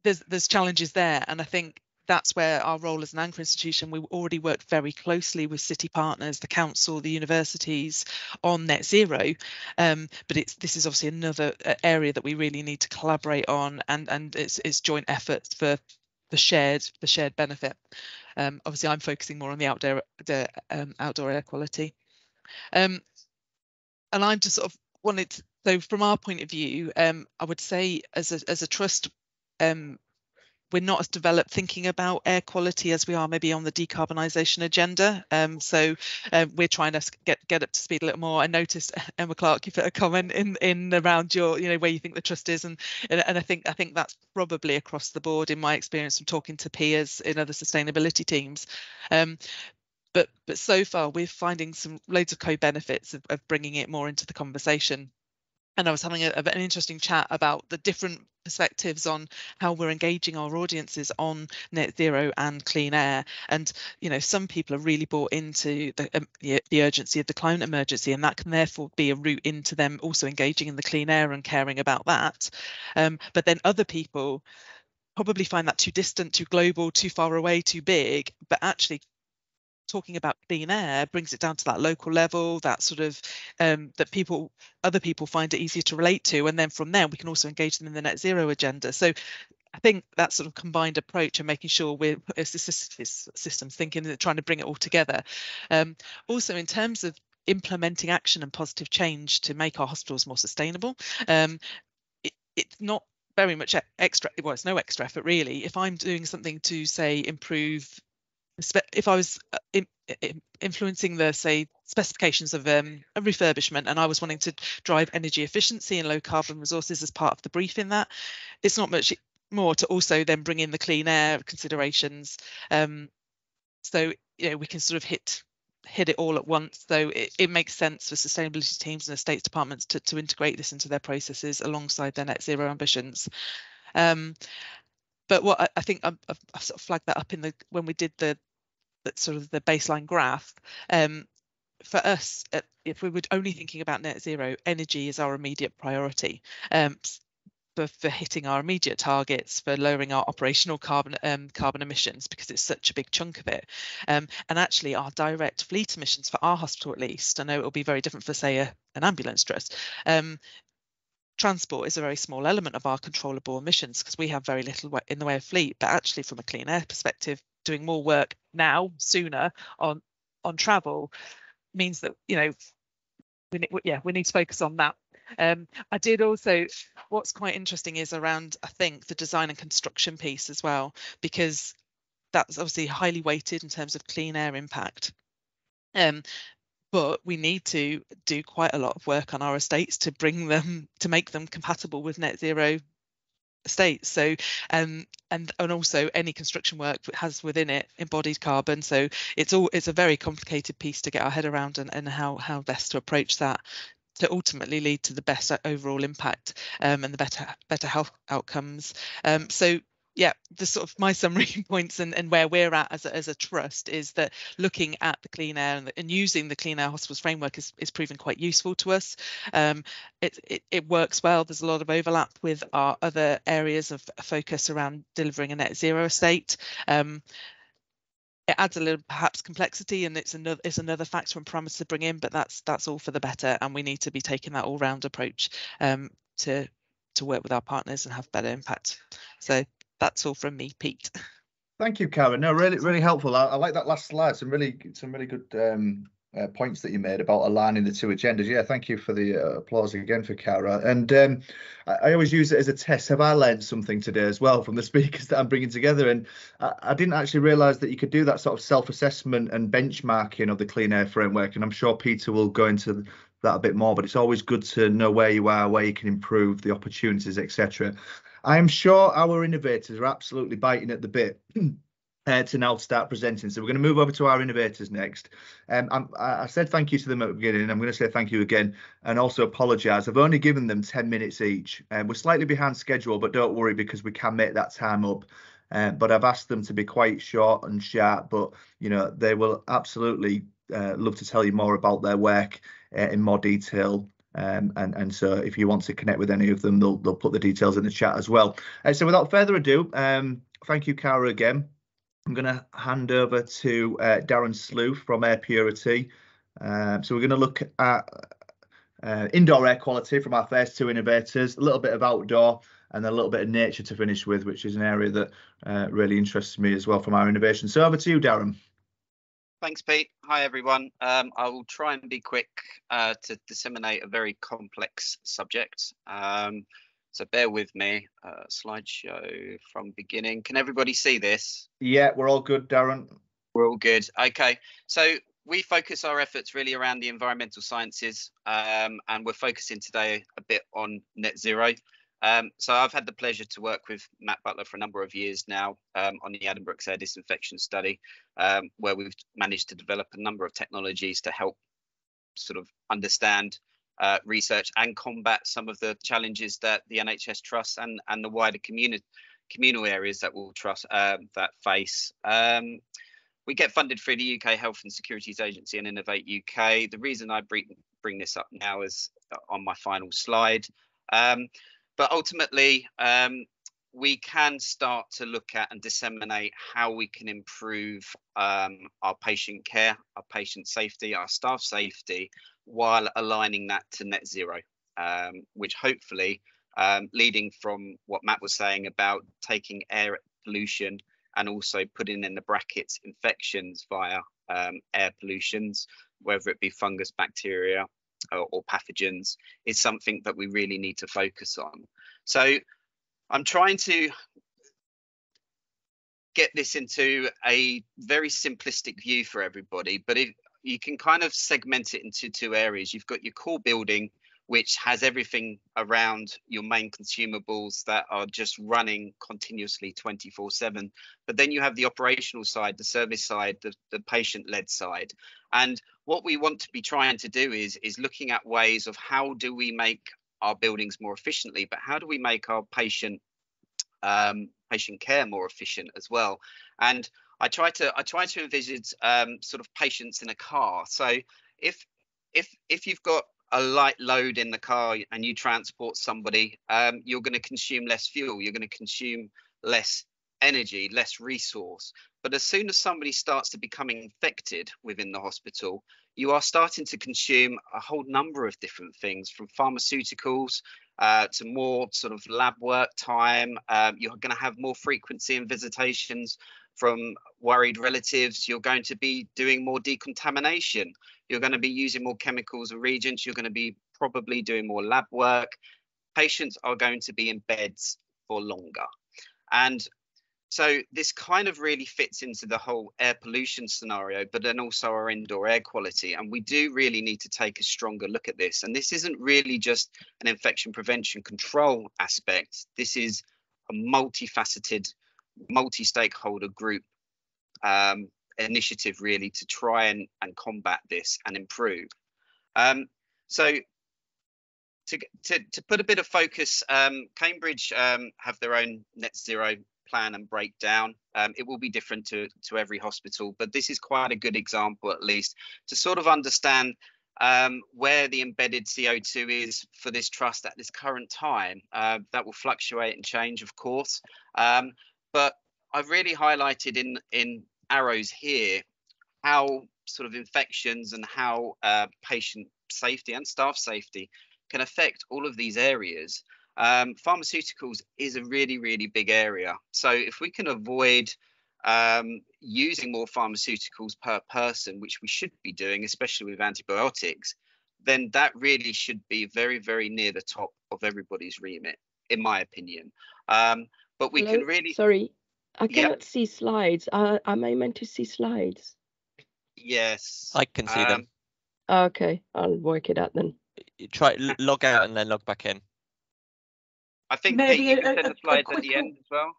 there's challenges there, and I think that's where our role as an anchor institution, we already work very closely with city partners, the council, the universities on net zero, but this is obviously another area that we really need to collaborate on, and it's joint efforts for the shared benefit. Obviously I'm focusing more on the outdoor air quality, and I'm just sort of wanted to, so from our point of view, I would say as a trust, we're not as developed thinking about air quality as we are maybe on the decarbonisation agenda. So we're trying to get up to speed a little more. I noticed, Emma Clark, you put a comment in around your, where you think the trust is, and I think that's probably across the board in my experience from talking to peers in other sustainability teams. But so far we're finding loads of co-benefits of bringing it more into the conversation. And I was having an interesting chat about the different perspectives on how we're engaging our audiences on net zero and clean air. And, some people are really bought into the urgency of the climate emergency, and that can therefore be a route into them also engaging in the clean air and caring about that. But then other people probably find that too distant, too global, too far away, too big, but actually talking about clean air brings it down to that local level, that sort of that other people find it easier to relate to, and then from there we can also engage them in the net zero agenda. So I think that sort of combined approach and making sure we're systems thinking and trying to bring it all together. Also in terms of implementing action and positive change to make our hospitals more sustainable, it's not very much extra, well, it's no extra effort really. If I'm doing something to say improve, if I was influencing the, say, specifications of a refurbishment, and I was wanting to drive energy efficiency and low carbon resources as part of the brief in that, it's not much more to also then bring in the clean air considerations. So we can sort of hit it all at once. So it makes sense for sustainability teams and estates departments to integrate this into their processes alongside their net zero ambitions. But what I think I've sort of flagged that up when we did the sort of the baseline graph. For us, if we were only thinking about net zero, energy is our immediate priority. For hitting our immediate targets, for lowering our operational carbon emissions, because it's such a big chunk of it. And actually our direct fleet emissions for our hospital, at least, I know it will be very different for, say, an ambulance trust. Transport is a very small element of our controllable emissions because we have very little in the way of fleet, but actually from a clean air perspective, doing more work now, sooner on travel means that, we need to focus on that. I did also, what's quite interesting is around, I think, the design and construction piece as well, because that's obviously highly weighted in terms of clean air impact. But we need to do quite a lot of work on our estates to make them compatible with net zero estates. So and also any construction work has within it embodied carbon. So it's a very complicated piece to get our head around, and how best to approach that to ultimately lead to the best overall impact and the better health outcomes. So yeah, the sort of my summary points and where we're at as a trust is that looking at the clean air and using the Clean Air Hospitals framework is proving quite useful to us. It works well. There's a lot of overlap with our other areas of focus around delivering a net zero estate. It adds a little perhaps complexity, and it's another factor and parameter to bring in, but that's all for the better, and we need to be taking that all-round approach to work with our partners and have better impact. So that's all from me, Pete. Thank you, Karen. No, really helpful. I like that last slide. Some really good points that you made about aligning the two agendas. Yeah, thank you for the applause again for Cara. And I always use it as a test. Have I learned something today as well from the speakers that I'm bringing together? And I didn't actually realise that you could do that sort of self-assessment and benchmarking of the Clean Air Framework. And I'm sure Peter will go into that a bit more, but it's always good to know where you are, where you can improve, the opportunities, etc. I'm sure our innovators are absolutely biting at the bit to now start presenting. So we're going to move over to our innovators next. I said thank you to them at the beginning. I'm going to say thank you again and also apologise. I've only given them 10 minutes each. We're slightly behind schedule, but don't worry because we can make that time up. But I've asked them to be quite short and sharp, but they will absolutely love to tell you more about their work in more detail. And so if you want to connect with any of them, they'll put the details in the chat as well. So without further ado, thank you, Cara, again. I'm going to hand over to Darren Slough from Air Purity. So we're going to look at indoor air quality from our first two innovators, a little bit of outdoor, and then a little bit of nature to finish with, which is an area that really interests me as well from our innovation. So over to you, Darren. Thanks, Pete. Hi, everyone. I will try and be quick to disseminate a very complex subject. So bear with me. Slideshow from beginning. Can everybody see this? Yeah, we're all good, Darren. We're all good. Okay. So we focus our efforts really around the environmental sciences, and we're focusing today a bit on net zero. So I've had the pleasure to work with Matt Butler for a number of years now on the Addenbrooke's air disinfection study, where we've managed to develop a number of technologies to help sort of understand research and combat some of the challenges that the NHS Trust and the wider communal areas that will trust that face. We get funded through the UK Health and Securities Agency and Innovate UK. The reason I bring this up now is on my final slide. But ultimately, we can start to look at and disseminate how we can improve our patient care, our patient safety, our staff safety, while aligning that to net zero, which hopefully, leading from what Matt was saying about taking air pollution and also putting in the brackets infections via air pollutions, whether it be fungus, bacteria, or pathogens, is something that we really need to focus on. So I'm trying to get this into a very simplistic view for everybody, but if you can kind of segment it into two areas. You've got your core building, which has everything around your main consumables that are just running continuously 24/7. But then you have the operational side, the service side, the patient-led side. And what we want to be trying to do is looking at ways of how do we make our buildings more efficiently, but how do we make our patient care more efficient as well. And I try to envisage sort of patients in a car. So if you've got a light load in the car and you transport somebody, you're going to consume less fuel, you're going to consume less energy, less resource. But as soon as somebody starts to becoming infected within the hospital, you are starting to consume a whole number of different things, from pharmaceuticals to more sort of lab work time. You're going to have more frequency in visitations from worried relatives. You're going to be doing more decontamination. You're going to be using more chemicals or reagents. You're going to be probably doing more lab work. Patients are going to be in beds for longer. And so this kind of really fits into the whole air pollution scenario, but then also our indoor air quality. And we do really need to take a stronger look at this. And this isn't really just an infection prevention control aspect. This is a multifaceted, multi-stakeholder group initiative really to try and combat this and improve. So to put a bit of focus, Cambridge have their own net zero plan and breakdown. It will be different to every hospital, but this is quite a good example, at least, to sort of understand where the embedded CO2 is for this trust at this current time. That will fluctuate and change, of course, but I've really highlighted in arrows here how sort of infections and how patient safety and staff safety can affect all of these areas. Pharmaceuticals is a really, really big area. So if we can avoid using more pharmaceuticals per person, which we should be doing, especially with antibiotics, then that really should be very, very near the top of everybody's remit, in my opinion. But we can really... Sorry, I cannot see slides. Am I meant to see slides? Yes. I can see them. Okay, I'll work it out then. You try log out and then log back in. I think maybe you can send the slides at the end as well.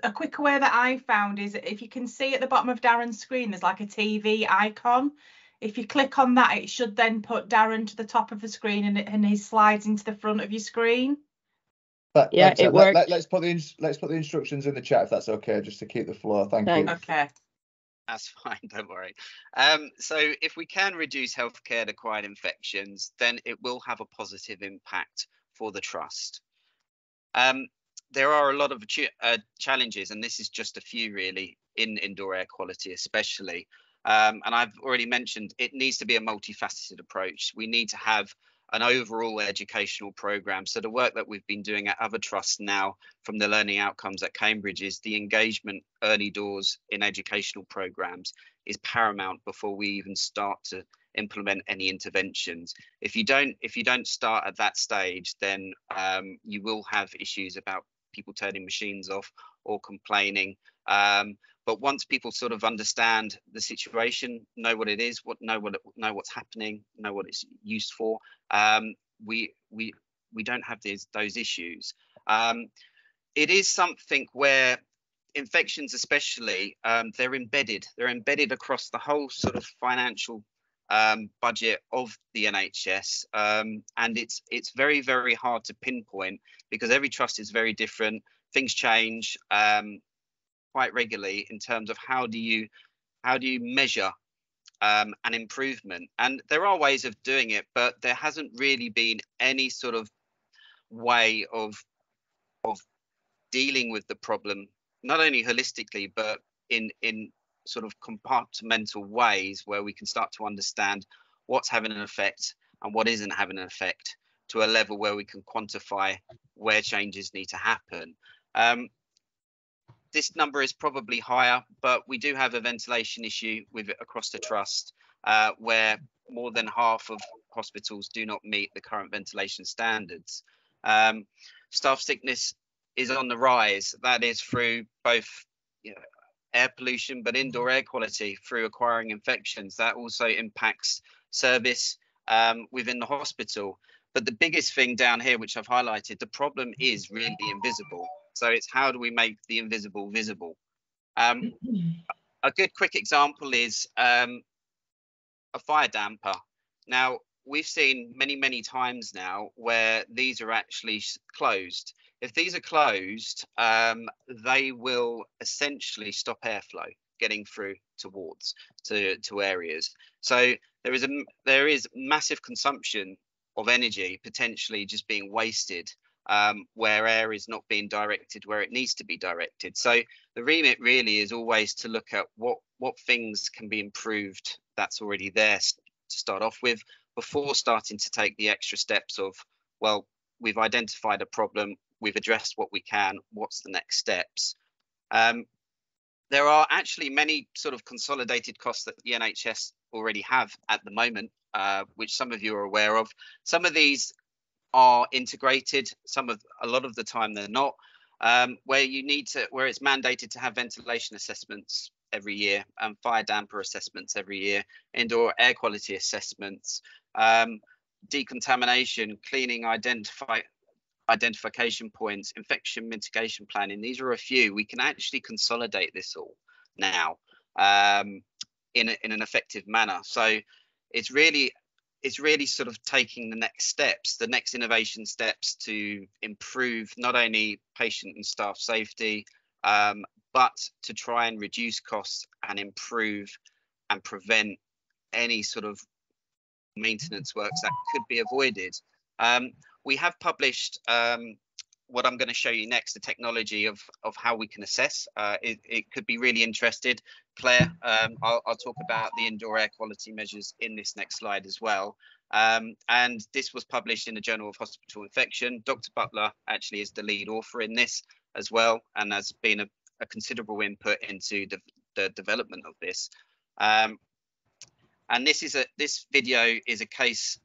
A quick way that I found is if you can see at the bottom of Darren's screen, there's like a TV icon. If you click on that, it should then put Darren to the top of the screen and his slides into the front of your screen. But yeah, it works. Let's put the instructions in the chat if that's okay, just to keep the flow. Thank you. Okay. That's fine, don't worry. So if we can reduce healthcare acquired infections, then it will have a positive impact for the trust. There are a lot of challenges, and this is just a few really in indoor air quality especially. And I've already mentioned it needs to be a multifaceted approach. We need to have an overall educational program. So the work that we've been doing at other trusts now from the learning outcomes at Cambridge is the engagement early doors in educational programs is paramount before we even start to implement any interventions. If you don't start at that stage, then you will have issues about people turning machines off or complaining. But once people sort of understand the situation, know what it is, know what's happening, know what it's used for, we don't have those issues. It is something where infections, especially, they're embedded across the whole sort of financial budget of the NHS, and it's very, very hard to pinpoint because every trust is very different. Things change quite regularly in terms of how do you measure an improvement, and there are ways of doing it, but there hasn't really been any sort of way of dealing with the problem, not only holistically but in sort of compartmental ways where we can start to understand what's having an effect and what isn't having an effect to a level where we can quantify where changes need to happen. This number is probably higher, but we do have a ventilation issue with it across the trust, where more than half of hospitals do not meet the current ventilation standards. Staff sickness is on the rise. That is through both air pollution, but indoor air quality through acquiring infections. That also impacts service within the hospital. But the biggest thing down here, which I've highlighted, the problem is really invisible. So it's how do we make the invisible visible? A good quick example is a fire damper. Now, we've seen many times now where these are actually closed. If these are closed, they will essentially stop airflow getting through to areas. So there is massive consumption of energy potentially just being wasted where air is not being directed where it needs to be directed. So the remit really is always to look at what things can be improved that's already there to start off with, before starting to take the extra steps of, well, we've identified a problem, we've addressed what we can, what's the next steps? There are actually many sort of consolidated costs that the NHS already have at the moment, which some of you are aware of. Some of these are integrated, a lot of the time they're not, where it's mandated to have ventilation assessments every year and fire damper assessments every year, indoor air quality assessments, decontamination, cleaning, identification points, infection mitigation planning. These are a few. We can actually consolidate this all now in an effective manner. So it's really sort of taking the next steps, the next innovation steps to improve not only patient and staff safety, but to try and reduce costs and improve and prevent any sort of maintenance works that could be avoided. We have published what I'm going to show you next, the technology of how we can assess. It could be really interested. Claire, I'll talk about the indoor air quality measures in this next slide as well. And this was published in the Journal of Hospital Infection. Dr. Butler actually is the lead author in this as well, and has been a considerable input into the development of this. And this video is a case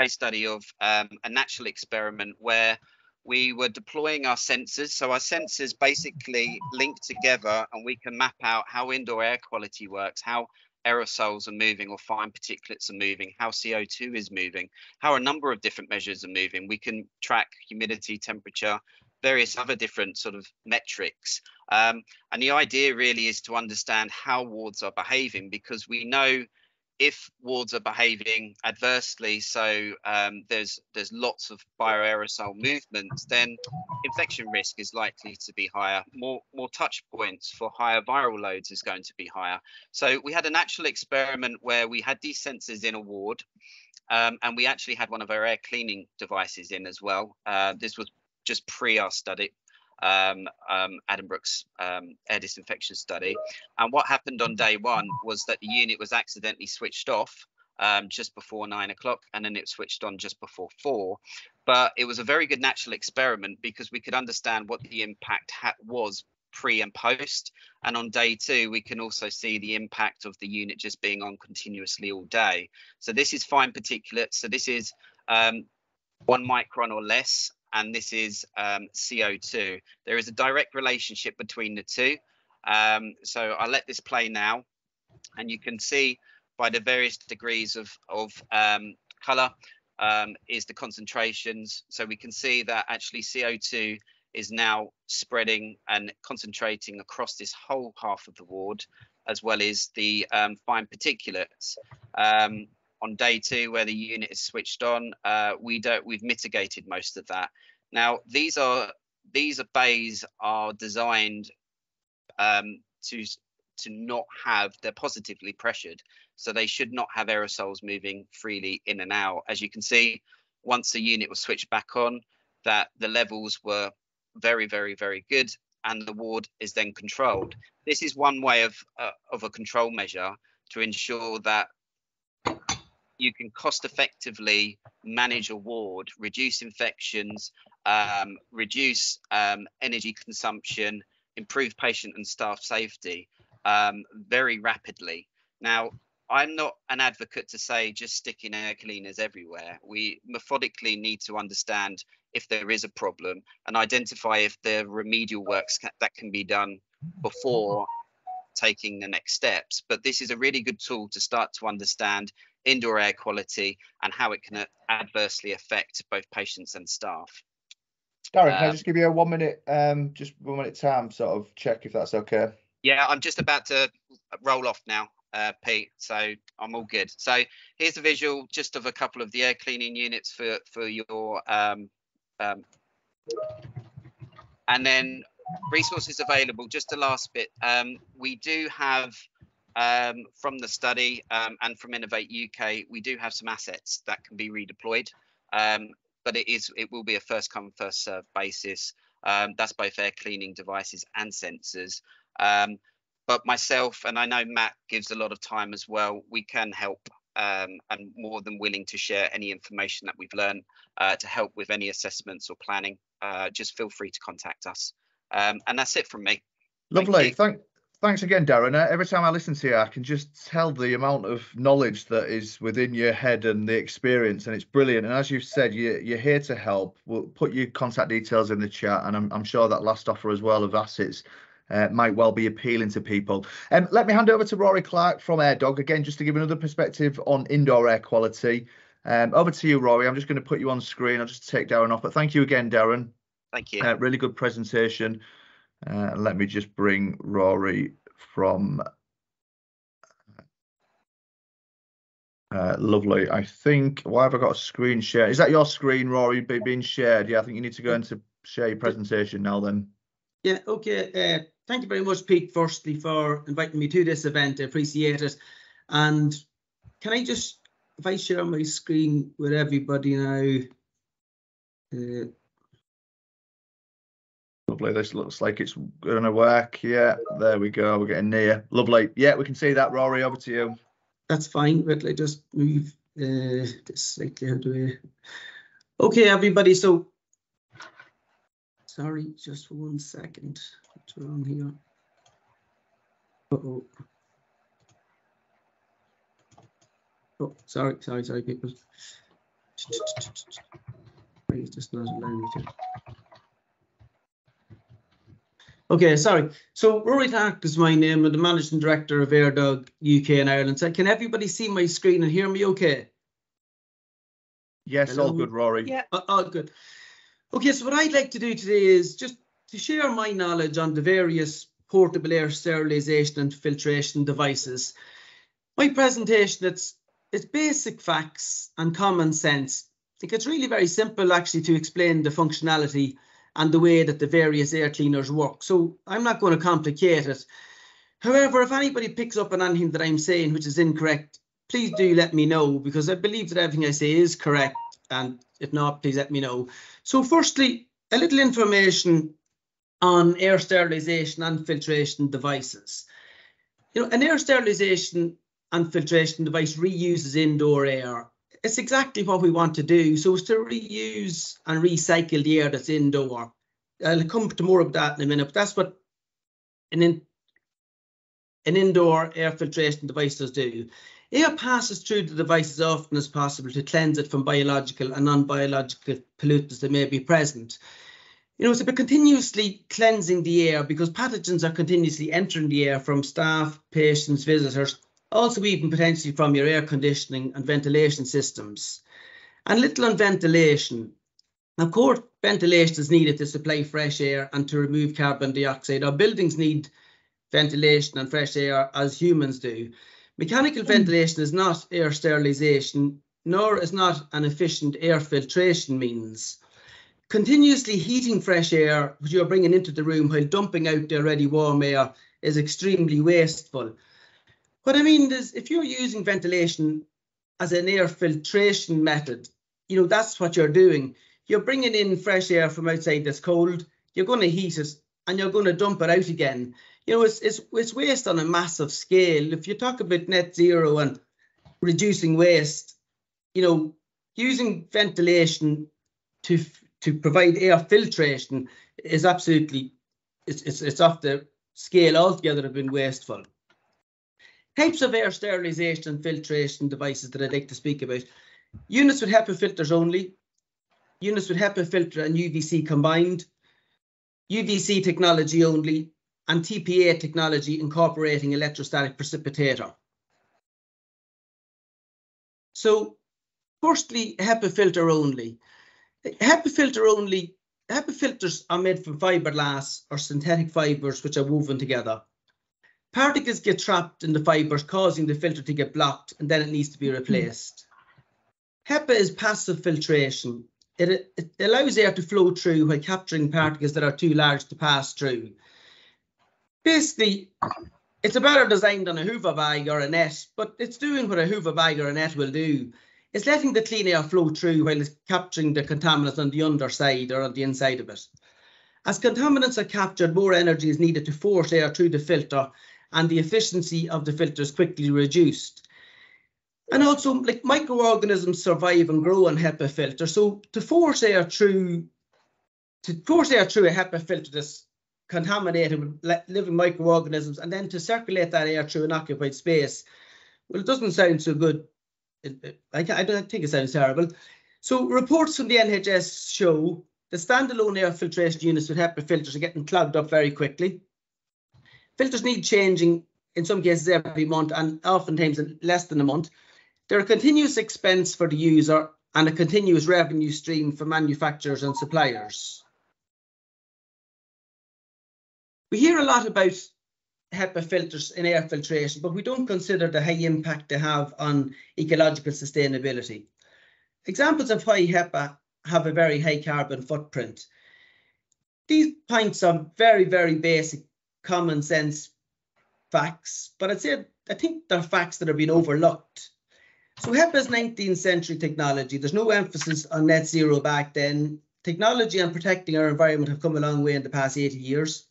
study of a natural experiment where we were deploying our sensors. So our sensors basically link together and we can map out how indoor air quality works, how aerosols are moving or fine particulates are moving, how CO2 is moving, how a number of different measures are moving. We can track humidity, temperature, various other different sort of metrics. And the idea really is to understand how wards are behaving, because we know if wards are behaving adversely, so there's lots of bioaerosol movements, then infection risk is likely to be higher. More touch points for higher viral loads is going to be higher. So we had an actual experiment where we had these sensors in a ward, and we actually had one of our air cleaning devices in as well. This was just pre our study, Addenbrook's air disinfection study. And what happened on day one was that the unit was accidentally switched off just before 9 o'clock, and then it switched on just before 4. But it was a very good natural experiment because we could understand what the impact was pre and post. And on day 2, we can also see the impact of the unit just being on continuously all day. So this is fine particulate. So this is 1 micron or less, and this is CO2. There is a direct relationship between the two. So I'll let this play now, and you can see by the various degrees of color is the concentrations. So we can see that actually CO2 is now spreading and concentrating across this whole half of the ward, as well as the fine particulates. On day 2, where the unit is switched on, we've mitigated most of that. Now these bays are designed to not have, they're positively pressured, so they should not have aerosols moving freely in and out. As you can see, once the unit was switched back on, that the levels were very, very, very good, and the ward is then controlled. This is one way of a control measure to ensure that you can cost effectively manage a ward, reduce infections, reduce energy consumption, improve patient and staff safety very rapidly. Now, I'm not an advocate to say just sticking air cleaners everywhere. We methodically need to understand if there is a problem and identify if there are remedial works that can be done before taking the next steps. But this is a really good tool to start to understand indoor air quality and how it can adversely affect both patients and staff. Darren, can I just give you a 1 minute, just 1 minute time, sort of check if that's okay? Yeah, I'm just about to roll off now, Pete, so I'm all good. So here's a visual just of a couple of the air cleaning units for your and then resources available. Just the last bit, we do have from the study and from Innovate UK, we do have some assets that can be redeployed, but it will be a first come first serve basis. That's both air cleaning devices and sensors. But myself, and I know Matt gives a lot of time as well, we can help and more than willing to share any information that we've learned to help with any assessments or planning. Just feel free to contact us. And that's it from me. Lovely. Thanks again, Darren. Every time I listen to you, I can just tell the amount of knowledge that is within your head and the experience, and it's brilliant. And as you've said, you're here to help. We'll put your contact details in the chat, and I'm sure that last offer as well of assets might well be appealing to people. Let me hand over to Rory Clark from AirDog again, just to give another perspective on indoor air quality. Over to you, Rory. I'm just going to put you on screen. I'll just take Darren off, but thank you again, Darren. Thank you. Really good presentation. Let me just bring Rory from lovely. I think, why have I got a screen share? Is that your screen, Rory, being shared? Yeah, I think you need to go into share your presentation now then. Yeah, okay. Thank you very much, Pete, firstly, for inviting me to this event. I appreciate it. And can I just, if I share my screen with everybody now. Lovely. This looks like it's going to work. Yeah, there we go. We're getting near. Lovely. Yeah, we can see that, Rory. Over to you. That's fine. But I just move this slightly out of the way. Okay, everybody. So, sorry, just for 1 second. What's wrong here? Uh-oh. Oh, sorry, people. Why is this not allowing me to? Okay, sorry. So Rory Clark is my name. I'm the Managing Director of AirDog UK and Ireland. So can everybody see my screen and hear me okay? Yes, hello? All good, Rory. Yeah. All good. Okay, so what I'd like to do today is just to share my knowledge on the various portable air sterilisation and filtration devices. My presentation, it's basic facts and common sense. I think it's really very simple actually to explain the functionality and the way that the various air cleaners work. So I'm not going to complicate it. However, if anybody picks up on anything that I'm saying which is incorrect, please do let me know, because I believe that everything I say is correct. And if not, please let me know. So firstly, a little information on air sterilisation and filtration devices. You know, an air sterilisation and filtration device reuses indoor air. It's exactly what we want to do. So it's to reuse and recycle the air that's indoor. I'll come to more of that in a minute, but that's what an indoor air filtration devices do. Air passes through the device as often as possible to cleanse it from biological and non-biological pollutants that may be present. It's about continuously cleansing the air because pathogens are continuously entering the air from staff, patients, visitors, also even potentially from your air conditioning and ventilation systems. And little on ventilation. Of course, ventilation is needed to supply fresh air and to remove carbon dioxide. Our buildings need ventilation and fresh air as humans do. Mechanical ventilation is not air sterilisation, nor is not an efficient air filtration means. Continuously heating fresh air, which you're bringing into the room while dumping out the already warm air, is extremely wasteful. What I mean is, if you're using ventilation as an air filtration method, that's what you're doing. You're bringing in fresh air from outside that's cold, you're going to heat it, and you're going to dump it out again. It's waste on a massive scale. If you talk about net zero and reducing waste, using ventilation to provide air filtration is absolutely, it's off the scale altogether of being wasteful. Types of air sterilisation and filtration devices that I'd like to speak about. Units with HEPA filters only, units with HEPA filter and UVC combined, UVC technology only, and TPA technology incorporating electrostatic precipitator. So, firstly, HEPA filter only. HEPA filters are made from fiberglass or synthetic fibers which are woven together. Particles get trapped in the fibers, causing the filter to get blocked, and then it needs to be replaced. HEPA is passive filtration. It allows air to flow through while capturing particles that are too large to pass through. Basically, it's a better design than a Hoover bag or a net, but it's doing what a Hoover bag or a net will do. It's letting the clean air flow through while it's capturing the contaminants on the underside or on the inside of it. As contaminants are captured, more energy is needed to force air through the filter, and the efficiency of the filter is quickly reduced. And also, microorganisms survive and grow on HEPA filters. So to force air through a HEPA filter that's contaminated with living microorganisms, and then to circulate that air through an occupied space, well, it doesn't sound so good. I don't think it sounds terrible. So reports from the NHS show the standalone air filtration units with HEPA filters are getting clogged up very quickly. Filters need changing in some cases every month, and oftentimes in less than a month. They're a continuous expense for the user and a continuous revenue stream for manufacturers and suppliers. We hear a lot about HEPA filters in air filtration, but we don't consider the high impact they have on ecological sustainability. Examples of why HEPA have a very high carbon footprint. These points are very, very basic, common sense facts, but I think they're facts that are being overlooked. So HEPA is 19th century technology. There's no emphasis on net zero back then. Technology and protecting our environment have come a long way in the past 80 years.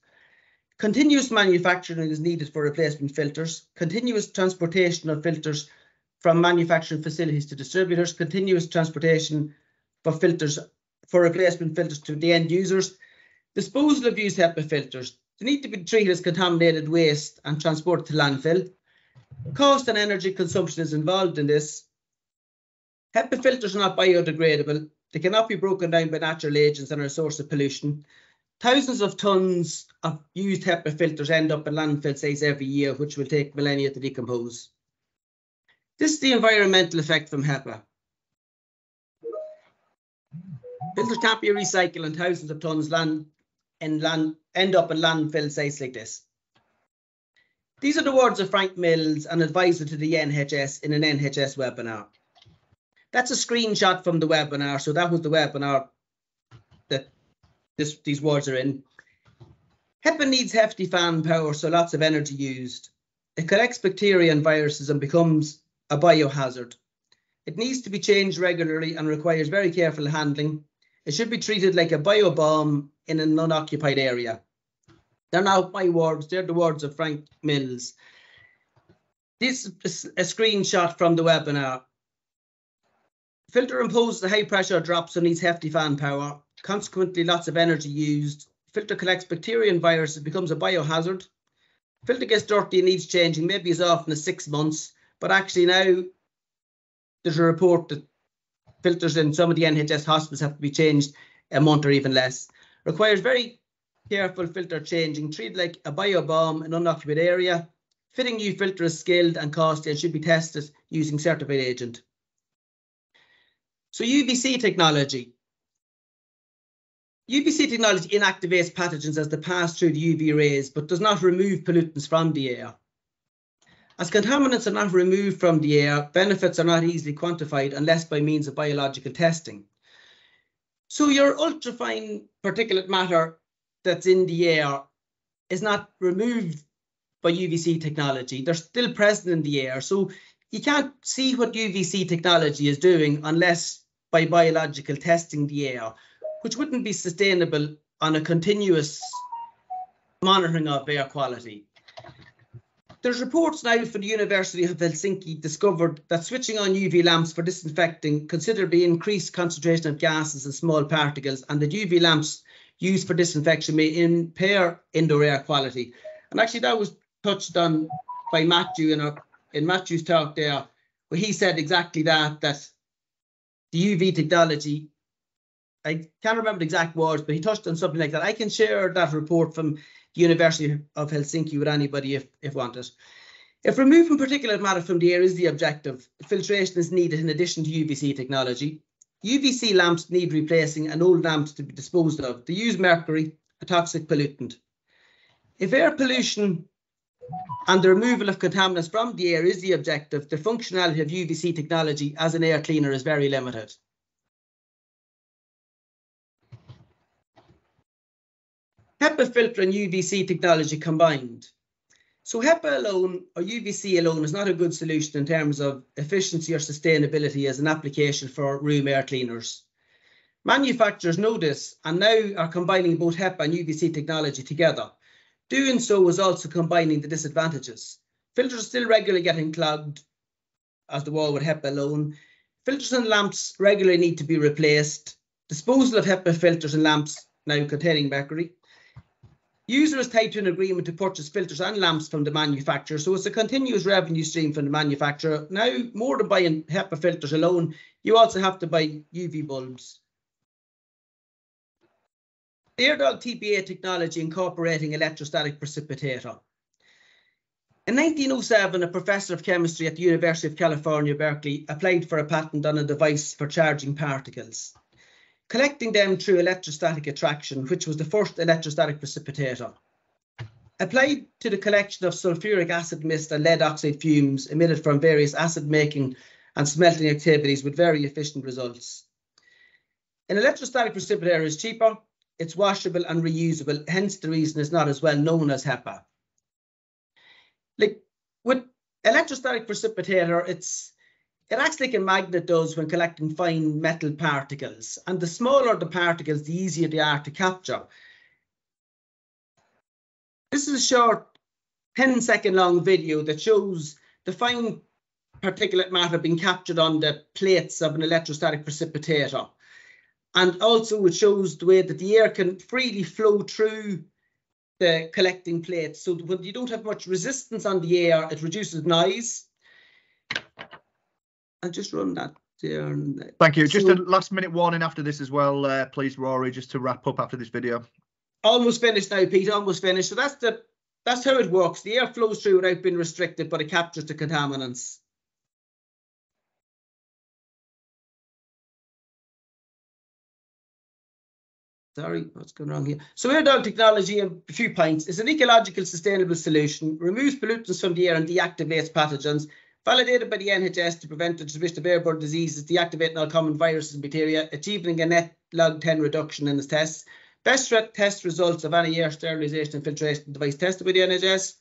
Continuous manufacturing is needed for replacement filters, continuous transportation of filters from manufacturing facilities to distributors, continuous transportation for replacement filters to the end users, disposal of used HEPA filters. They need to be treated as contaminated waste and transported to landfill. Cost and energy consumption is involved in this. HEPA filters are not biodegradable. They cannot be broken down by natural agents and are a source of pollution. Thousands of tons of used HEPA filters end up in landfill sites every year, which will take millennia to decompose. This is the environmental effect from HEPA. Filters can't be recycled, and thousands of tons end up in landfill sites like this. These are the words of Frank Mills, an advisor to the NHS in an NHS webinar. That's a screenshot from the webinar. So that was the webinar that these words are in. HEPA needs hefty fan power, so lots of energy used. It collects bacteria and viruses and becomes a biohazard. It needs to be changed regularly and requires very careful handling. It should be treated like a biobomb in an unoccupied area. They're not my words, they're the words of Frank Mills. This is a screenshot from the webinar. Filter imposes a high pressure drop, so needs hefty fan power. Consequently, lots of energy used. Filter collects bacteria and viruses, becomes a biohazard. filter gets dirty and needs changing, maybe as often as 6 months, but actually now there's a report that filters in some of the NHS hospitals have to be changed a month or even less. Requires very careful filter changing, treated like a biobomb in an unoccupied area. Fitting new filter is skilled and costly and should be tested using certified agent. So UVC technology. UVC technology inactivates pathogens as they pass through the UV rays, but does not remove pollutants from the air. As contaminants are not removed from the air, benefits are not easily quantified unless by means of biological testing. So your ultrafine particulate matter that's in the air is not removed by UVC technology. They're still present in the air. So you can't see what UVC technology is doing unless by biological testing the air, which wouldn't be sustainable on a continuous monitoring of air quality. There's reports now from the University of Helsinki discovered that switching on UV lamps for disinfecting considerably increased concentration of gases and small particles, and that UV lamps used for disinfection may impair indoor air quality. And actually that was touched on by Matthew in Matthew's talk there, where he said exactly that the UV technology, I can't remember the exact words, but he touched on something like that. I can share that report from the University of Helsinki with anybody if wanted. If removing particulate matter from the air is the objective, filtration is needed in addition to UVC technology. UVC lamps need replacing and old lamps to be disposed of. They use mercury, a toxic pollutant. If air pollution and the removal of contaminants from the air is the objective, the functionality of UVC technology as an air cleaner is very limited. HEPA filter and UVC technology combined. So HEPA alone or UVC alone is not a good solution in terms of efficiency or sustainability as an application for room air cleaners. Manufacturers know this and now are combining both HEPA and UVC technology together. Doing so is also combining the disadvantages. Filters are still regularly getting clogged, as they were with HEPA alone. Filters and lamps regularly need to be replaced. Disposal of HEPA filters and lamps now containing mercury. User is tied to an agreement to purchase filters and lamps from the manufacturer, so it's a continuous revenue stream from the manufacturer. Now, more than buying HEPA filters alone, you also have to buy UV bulbs. AirDog TPA technology incorporating electrostatic precipitator. In 1907, a professor of chemistry at the University of California, Berkeley, applied for a patent on a device for charging particles, collecting them through electrostatic attraction, which was the first electrostatic precipitator. Applied to the collection of sulfuric acid mist and lead oxide fumes emitted from various acid making and smelting activities with very efficient results. An electrostatic precipitator is cheaper, it's washable and reusable, hence the reason it's not as well known as HEPA. Like with electrostatic precipitator, it acts like a magnet does when collecting fine metal particles, and the smaller the particles, the easier they are to capture. This is a short 10-second long video that shows the fine particulate matter being captured on the plates of an electrostatic precipitator. And also it shows the way that the air can freely flow through the collecting plates. So when you don't have much resistance on the air, it reduces noise. I'll just run that there. Thank you. Just a last minute warning after this as well, please, Rory, just to wrap up after this video. Almost finished now, Pete, almost finished. So that's how it works. The air flows through without being restricted, but it captures the contaminants. Sorry, what's going wrong here? So AirDog technology, a few points, is an ecological sustainable solution, removes pollutants from the air and deactivates pathogens, validated by the NHS to prevent the transmission of airborne diseases, deactivating all common viruses and bacteria, achieving a net log 10 reduction in its tests. Best test results of any air sterilisation and filtration device tested by the NHS.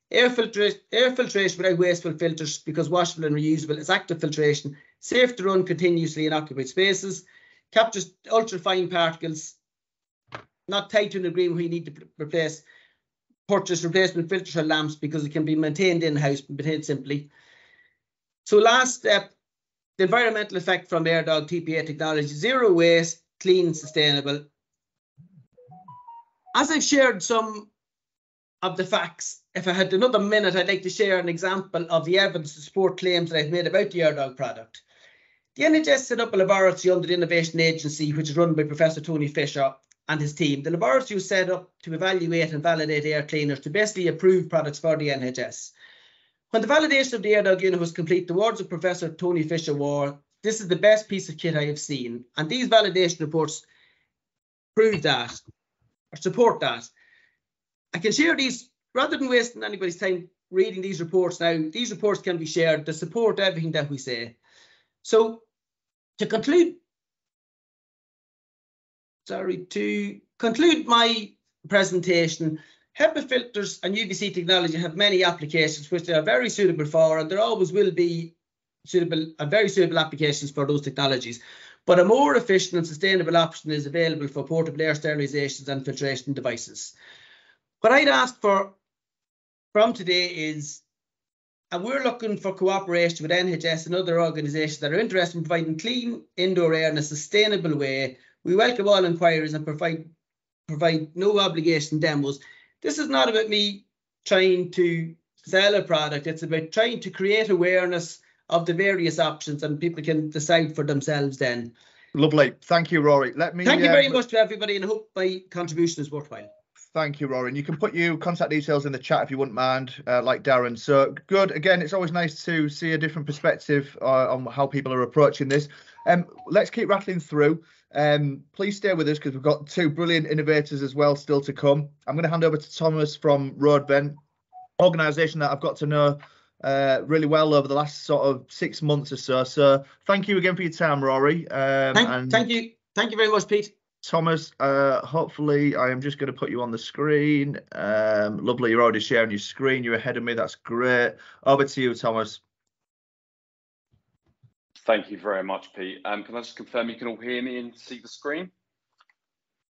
Air filtration without wasteful filters because washable and reusable is active filtration, safe to run continuously in occupied spaces, captures ultra-fine particles, not tied to an agreement where you need to purchase replacement filters or lamps because it can be maintained in-house, maintained simply. So last step, the environmental effect from AirDog TPA technology, zero waste, clean, sustainable. As I've shared some of the facts, if I had another minute, I'd like to share an example of the evidence to support claims that I've made about the AirDog product. The NHS set up a laboratory under the Innovation Agency, which is run by Professor Tony Fisher and his team. The laboratory was set up to evaluate and validate air cleaners to basically approve products for the NHS. When the validation of the AirDog unit was complete, the words of Professor Tony Fisher were, "This is the best piece of kit I have seen." And these validation reports prove that, or support that. I can share these, rather than wasting anybody's time reading these reports now, these reports can be shared to support everything that we say. So to conclude my presentation, HEPA filters and UVC technology have many applications which they are very suitable for, and there always will be suitable and very suitable applications for those technologies. But a more efficient and sustainable option is available for portable air sterilizations and filtration devices. What I'd ask for from today is, and we're looking for cooperation with NHS and other organisations that are interested in providing clean indoor air in a sustainable way. We welcome all inquiries and provide no obligation demos. This is not about me trying to sell a product. It's about trying to create awareness of the various options, and people can decide for themselves then. Lovely. Thank you, Rory. Thank you very much to everybody, and I hope my contribution is worthwhile. Thank you, Rory. And you can put your contact details in the chat if you wouldn't mind, like Darren. So good. Again, it's always nice to see a different perspective on how people are approaching this. Let's keep rattling through. Please stay with us because we've got two brilliant innovators as well still to come. I'm going to hand over to Thomas from Roadvent, organisation that I've got to know really well over the last sort of 6 months or so. So thank you again for your time, Rory. Thank you very much, Pete. Thomas, hopefully I am just going to put you on the screen. Lovely, you're already sharing your screen. You're ahead of me. That's great. Over to you, Thomas. Thank you very much, Pete. Can I just confirm you can all hear me and see the screen?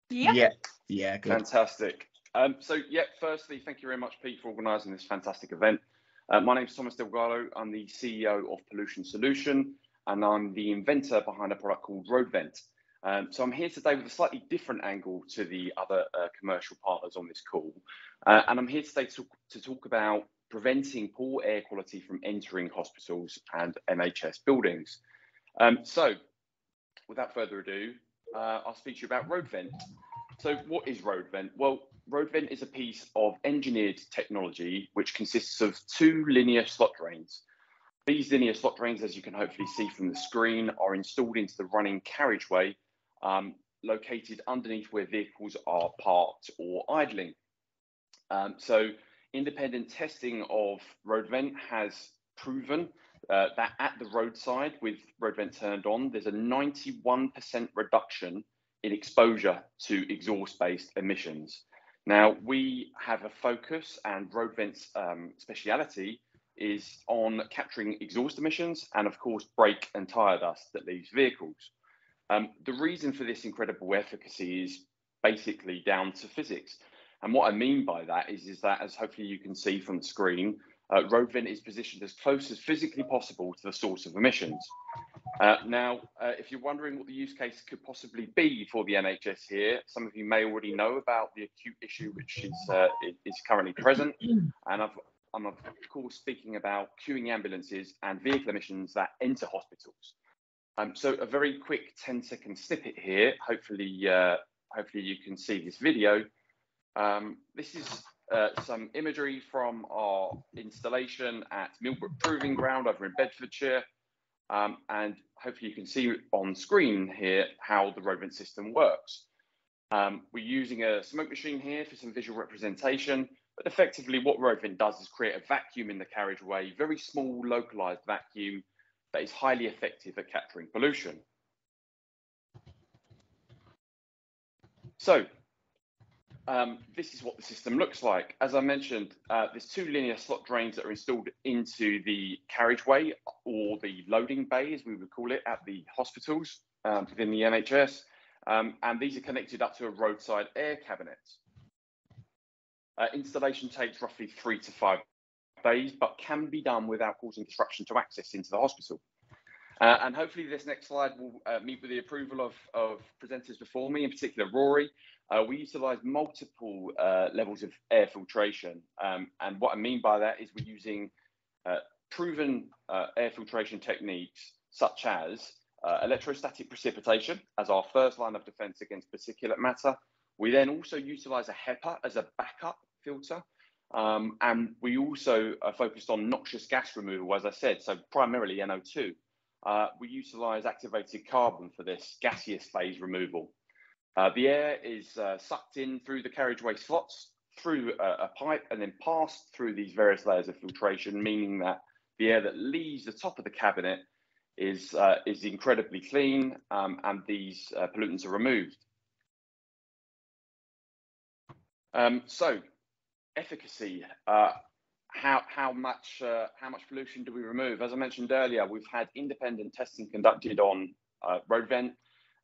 Yeah. Yeah, good. Fantastic. Firstly, thank you very much, Pete, for organising this fantastic event. My name is Thomas Delgado. I'm the CEO of Pollution Solution, and I'm the inventor behind a product called Roadvent. So I'm here today with a slightly different angle to the other commercial partners on this call. And I'm here today to talk about preventing poor air quality from entering hospitals and NHS buildings. So without further ado, I'll speak to you about Roadvent. So what is Roadvent? Well, Roadvent is a piece of engineered technology which consists of 2 linear slot drains. These linear slot drains, as you can hopefully see from the screen, are installed into the running carriageway located underneath where vehicles are parked or idling. So independent testing of Roadvent has proven that at the roadside with Roadvent turned on, there's a 91% reduction in exposure to exhaust-based emissions. Now, we have a focus, and Roadvent's speciality is on capturing exhaust emissions and, of course, brake and tyre dust that leaves vehicles. The reason for this incredible efficacy is basically down to physics. And what I mean by that is that, as hopefully you can see from the screen, Roadvent is positioned as close as physically possible to the source of emissions. Now, if you're wondering what the use case could possibly be for the NHS here, some of you may already know about the acute issue which is currently present. And I'm of course speaking about queuing ambulances and vehicle emissions that enter hospitals. So a very quick 10-second snippet here. Hopefully you can see this video. This is some imagery from our installation at Millbrook Proving Ground over in Bedfordshire. And hopefully you can see on screen here how the Roadvent system works. We're using a smoke machine here for some visual representation, but effectively what Roadvent does is create a vacuum in the carriageway, very small localized vacuum that is highly effective at capturing pollution. So this is what the system looks like. As I mentioned, there's 2 linear slot drains that are installed into the carriageway, or the loading bay, as we would call it, at the hospitals within the NHS. And these are connected up to a roadside air cabinet. Installation takes roughly 3 to 5 days, but can be done without causing disruption to access into the hospital. And hopefully this next slide will meet with the approval of presenters before me, in particular Rory. We utilise multiple levels of air filtration. And what I mean by that is we're using proven air filtration techniques such as electrostatic precipitation as our first line of defence against particulate matter. We then also utilise a HEPA as a backup filter. And we also are focused on noxious gas removal, as I said, so primarily NO2. We utilise activated carbon for this gaseous phase removal. The air is sucked in through the carriageway slots, through a pipe, and then passed through these various layers of filtration, meaning that the air that leaves the top of the cabinet is incredibly clean, and these pollutants are removed. So, efficacy. How much pollution do we remove? As I mentioned earlier, we've had independent testing conducted on RoadVent.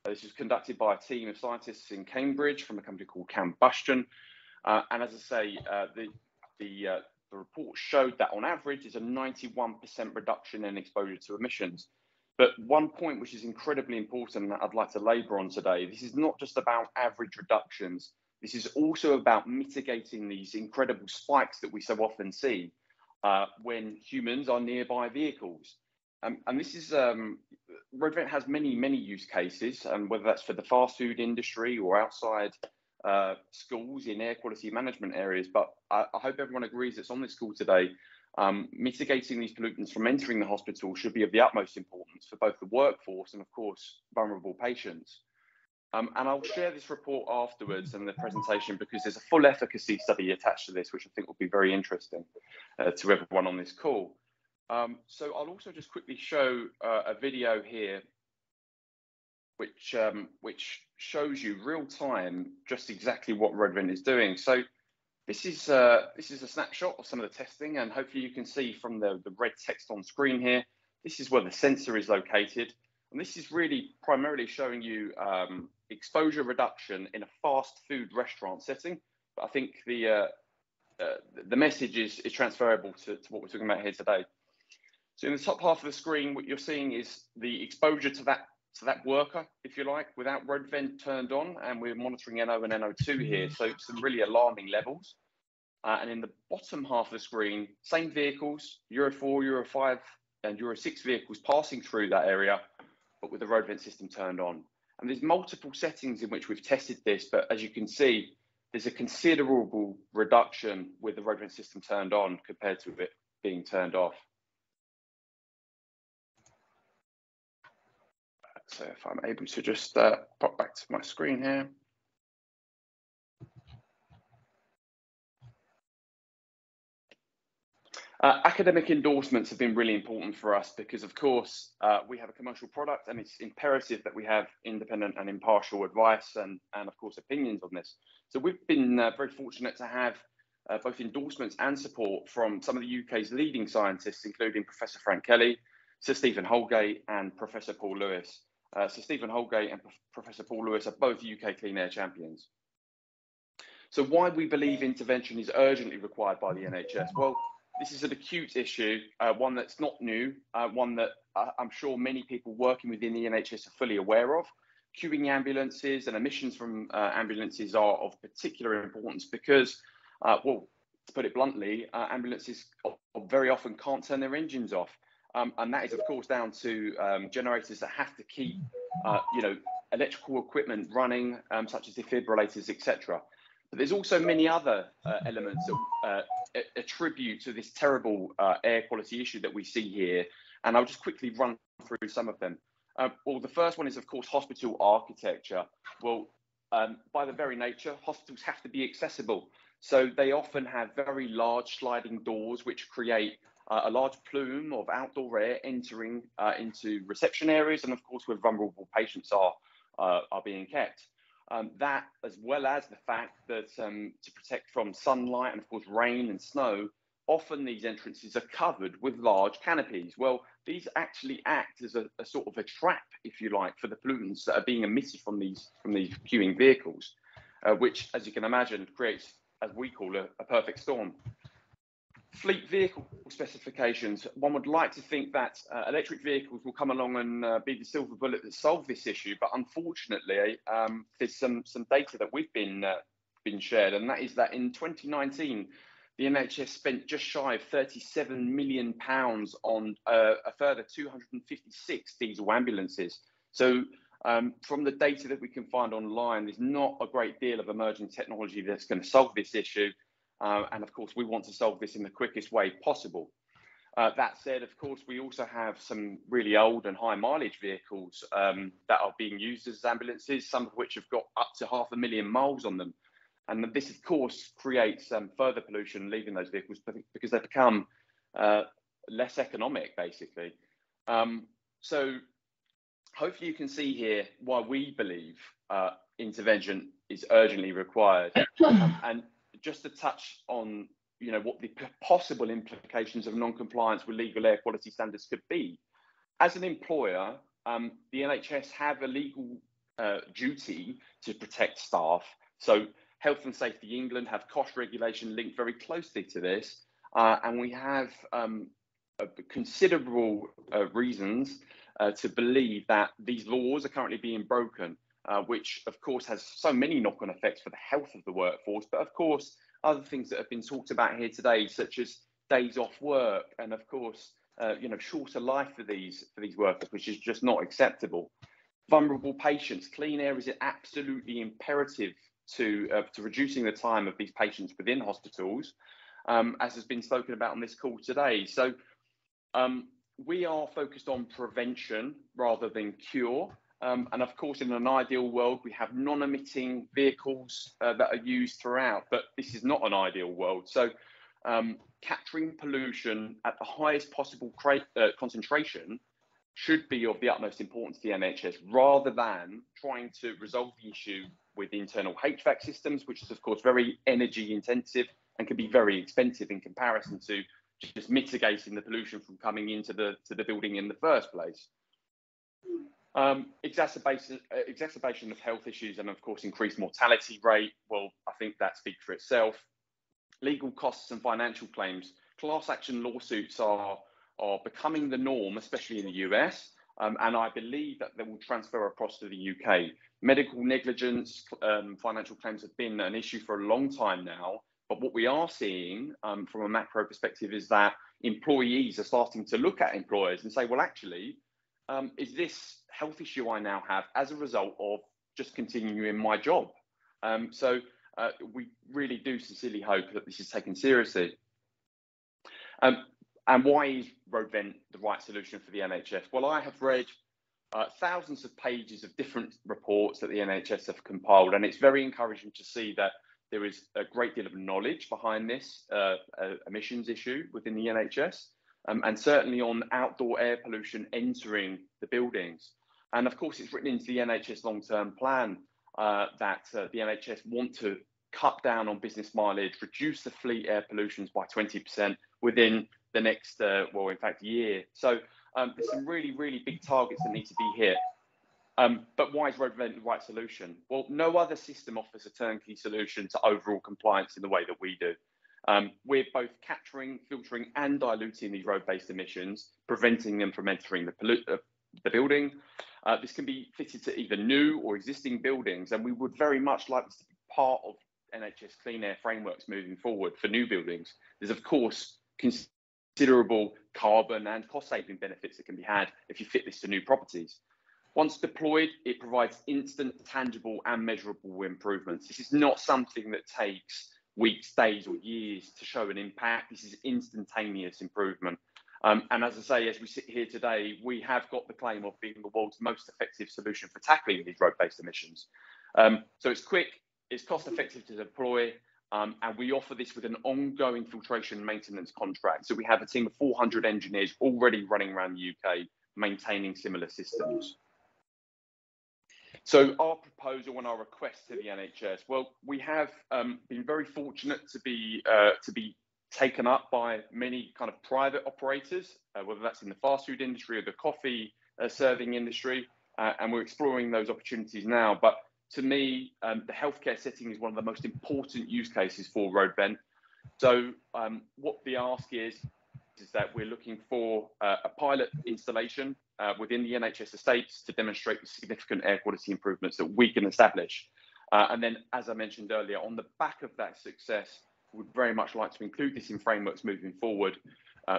This was conducted by a team of scientists in Cambridge from a company called Combustion. And as I say, the report showed that on average is a 91% reduction in exposure to emissions. But one point which is incredibly important that I'd like to labour on today, this is not just about average reductions. This is also about mitigating these incredible spikes that we so often see when humans are nearby vehicles. And this is, RoadVent has many use cases, and whether that's for the fast food industry or outside schools in air quality management areas. But I hope everyone agrees that's on this call today. Mitigating these pollutants from entering the hospital should be of the utmost importance for both the workforce and, of course, vulnerable patients. And I'll share this report afterwards and the presentation because there's a full efficacy study attached to this, which I think will be very interesting to everyone on this call. So I'll also just quickly show a video here, which shows you real time just exactly what RoadVent is doing. So this is a snapshot of some of the testing, and hopefully you can see from the red text on screen here, this is where the sensor is located. And this is really primarily showing you exposure reduction in a fast food restaurant setting. But I think the message is transferable to what we're talking about here today. So in the top half of the screen, what you're seeing is the exposure to that worker, if you like, without RoadVent turned on, and we're monitoring NO and NO2 here, so some really alarming levels. And in the bottom half of the screen, same vehicles, Euro 4, Euro 5, and Euro 6 vehicles passing through that area, but with the RoadVent system turned on. And there's multiple settings in which we've tested this, but as you can see, there's a considerable reduction with the RoadVent system turned on compared to it being turned off. So if I'm able to just pop back to my screen here. Academic endorsements have been really important for us because, of course, we have a commercial product and it's imperative that we have independent and impartial advice and of course, opinions on this. So we've been very fortunate to have both endorsements and support from some of the UK's leading scientists, including Professor Frank Kelly, Sir Stephen Holgate and Professor Paul Lewis. Sir Stephen Holgate and Professor Paul Lewis are both UK Clean Air champions. So why we believe intervention is urgently required by the NHS? Well, this is an acute issue, one that's not new, one that I'm sure many people working within the NHS are fully aware of. Queuing ambulances and emissions from ambulances are of particular importance because, well, to put it bluntly, ambulances very often can't turn their engines off. And that is, of course, down to generators that have to keep, electrical equipment running, such as defibrillators, etc. But there's also many other elements that attribute to this terrible air quality issue that we see here. And I'll just quickly run through some of them. Well, the first one is, of course, hospital architecture. Well, by the very nature, hospitals have to be accessible. So they often have very large sliding doors, which create a large plume of outdoor air entering into reception areas. And of course, where vulnerable patients are being kept. That, as well as the fact that to protect from sunlight and of course rain and snow, often these entrances are covered with large canopies. Well, these actually act as a sort of a trap, if you like, for the pollutants that are being emitted from these queuing vehicles, which, as you can imagine, creates, as we call it, a perfect storm. fleet vehicle specifications. One would like to think that electric vehicles will come along and be the silver bullet that solve this issue, but unfortunately, there's some data that we've been shared, and that is that in 2019, the NHS spent just shy of £37 million on a further 256 diesel ambulances. So from the data that we can find online, there's not a great deal of emerging technology that's going to solve this issue. And of course, we want to solve this in the quickest way possible. That said, of course, we also have some really old and high mileage vehicles that are being used as ambulances, some of which have got up to 500,000 miles on them. And this, of course, creates further pollution leaving those vehicles because they become less economic, basically. So hopefully you can see here why we believe intervention is urgently required. And just to touch on, what the possible implications of non-compliance with legal air quality standards could be. As an employer, the NHS have a legal duty to protect staff. So Health and Safety England have cost regulation linked very closely to this, and we have considerable reasons to believe that these laws are currently being broken, which of course has so many knock-on effects for the health of the workforce, but of course other things that have been talked about here today, such as days off work, and of course shorter life for these workers, which is just not acceptable. Vulnerable patients, clean air is absolutely imperative to reducing the time of these patients within hospitals, as has been spoken about on this call today. So we are focused on prevention rather than cure. And of course, in an ideal world, we have non-emitting vehicles that are used throughout, but this is not an ideal world. So capturing pollution at the highest possible concentration should be of the utmost importance to the NHS, rather than trying to resolve the issue with internal HVAC systems, which is of course very energy intensive and can be very expensive in comparison to just mitigating the pollution from coming into the building in the first place. Exacerbation of health issues and of course increased mortality rate, well, I think that speaks for itself. Legal costs and financial claims. Class action lawsuits are becoming the norm, especially in the US, and I believe that they will transfer across to the UK. Medical negligence, financial claims have been an issue for a long time now, but what we are seeing from a macro perspective is that employees are starting to look at employers and say, well, actually, is this health issue I now have as a result of just continuing my job? So we really do sincerely hope that this is taken seriously. And why is RoadVent the right solution for the NHS? Well, I have read thousands of pages of different reports that the NHS have compiled, and it's very encouraging to see that there is a great deal of knowledge behind this emissions issue within the NHS, and certainly on outdoor air pollution entering the buildings. And of course, it's written into the NHS long-term plan that the NHS want to cut down on business mileage, reduce the fleet air pollutions by 20% within the next, well, in fact, year. So there's some really, really big targets that need to be hit. But why is RoadVent the right solution? Well, no other system offers a turnkey solution to overall compliance in the way that we do. We're both capturing, filtering and diluting these road-based emissions, preventing them from entering the building. This can be fitted to either new or existing buildings, and we would very much like this to be part of NHS clean air frameworks moving forward for new buildings. There's, of course, considerable carbon and cost-saving benefits that can be had if you fit this to new properties. Once deployed, it provides instant, tangible and measurable improvements. This is not something that takes weeks, days or years to show an impact. This is instantaneous improvement. And as I say, as we sit here today, we have got the claim of being the world's most effective solution for tackling these road-based emissions. So it's quick, it's cost-effective to deploy, and we offer this with an ongoing filtration maintenance contract. So we have a team of 400 engineers already running around the UK, maintaining similar systems. So our proposal and our request to the NHS, well, we have been very fortunate to be taken up by many kind of private operators, whether that's in the fast food industry or the coffee serving industry, and we're exploring those opportunities now. But to me, the healthcare setting is one of the most important use cases for RoadVent. So what the ask is that we're looking for a pilot installation within the NHS estates to demonstrate the significant air quality improvements that we can establish. And then, as I mentioned earlier, on the back of that success, we'd very much like to include this in frameworks moving forward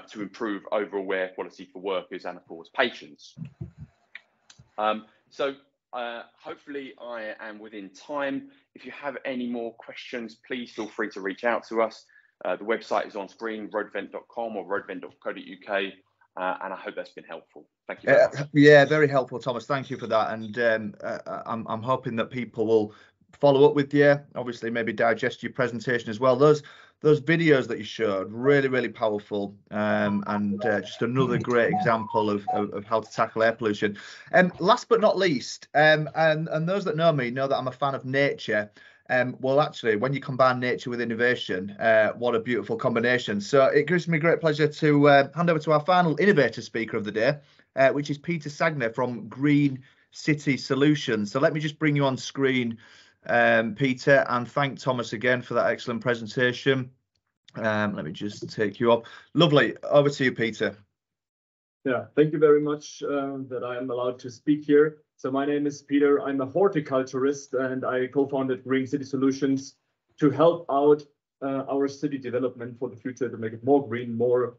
to improve overall air quality for workers and, of course, patients. Hopefully I am within time. If you have any more questions, please feel free to reach out to us. The website is on screen, roadvent.com or roadvent.co.uk, and I hope that's been helpful. Thank you very much. Yeah, very helpful, Thomas. Thank you for that. And I'm hoping that people will follow up with you, obviously maybe digest your presentation as well. Those videos that you showed, really powerful, and just another great example of how to tackle air pollution. Last but not least, and those that know me know that I'm a fan of nature. Well, actually, when you combine nature with innovation, what a beautiful combination. So it gives me great pleasure to hand over to our final innovator speaker of the day, which is Peter Sagner from Green City Solutions. So let me just bring you on screen, Peter, and thank Thomas again for that excellent presentation. Let me just take you up. Lovely. Over to you, Peter. Yeah, thank you very much that I am allowed to speak here. So my name is Peter. I'm a horticulturist, and I co-founded Green City Solutions to help out our city development for the future, to make it more green, more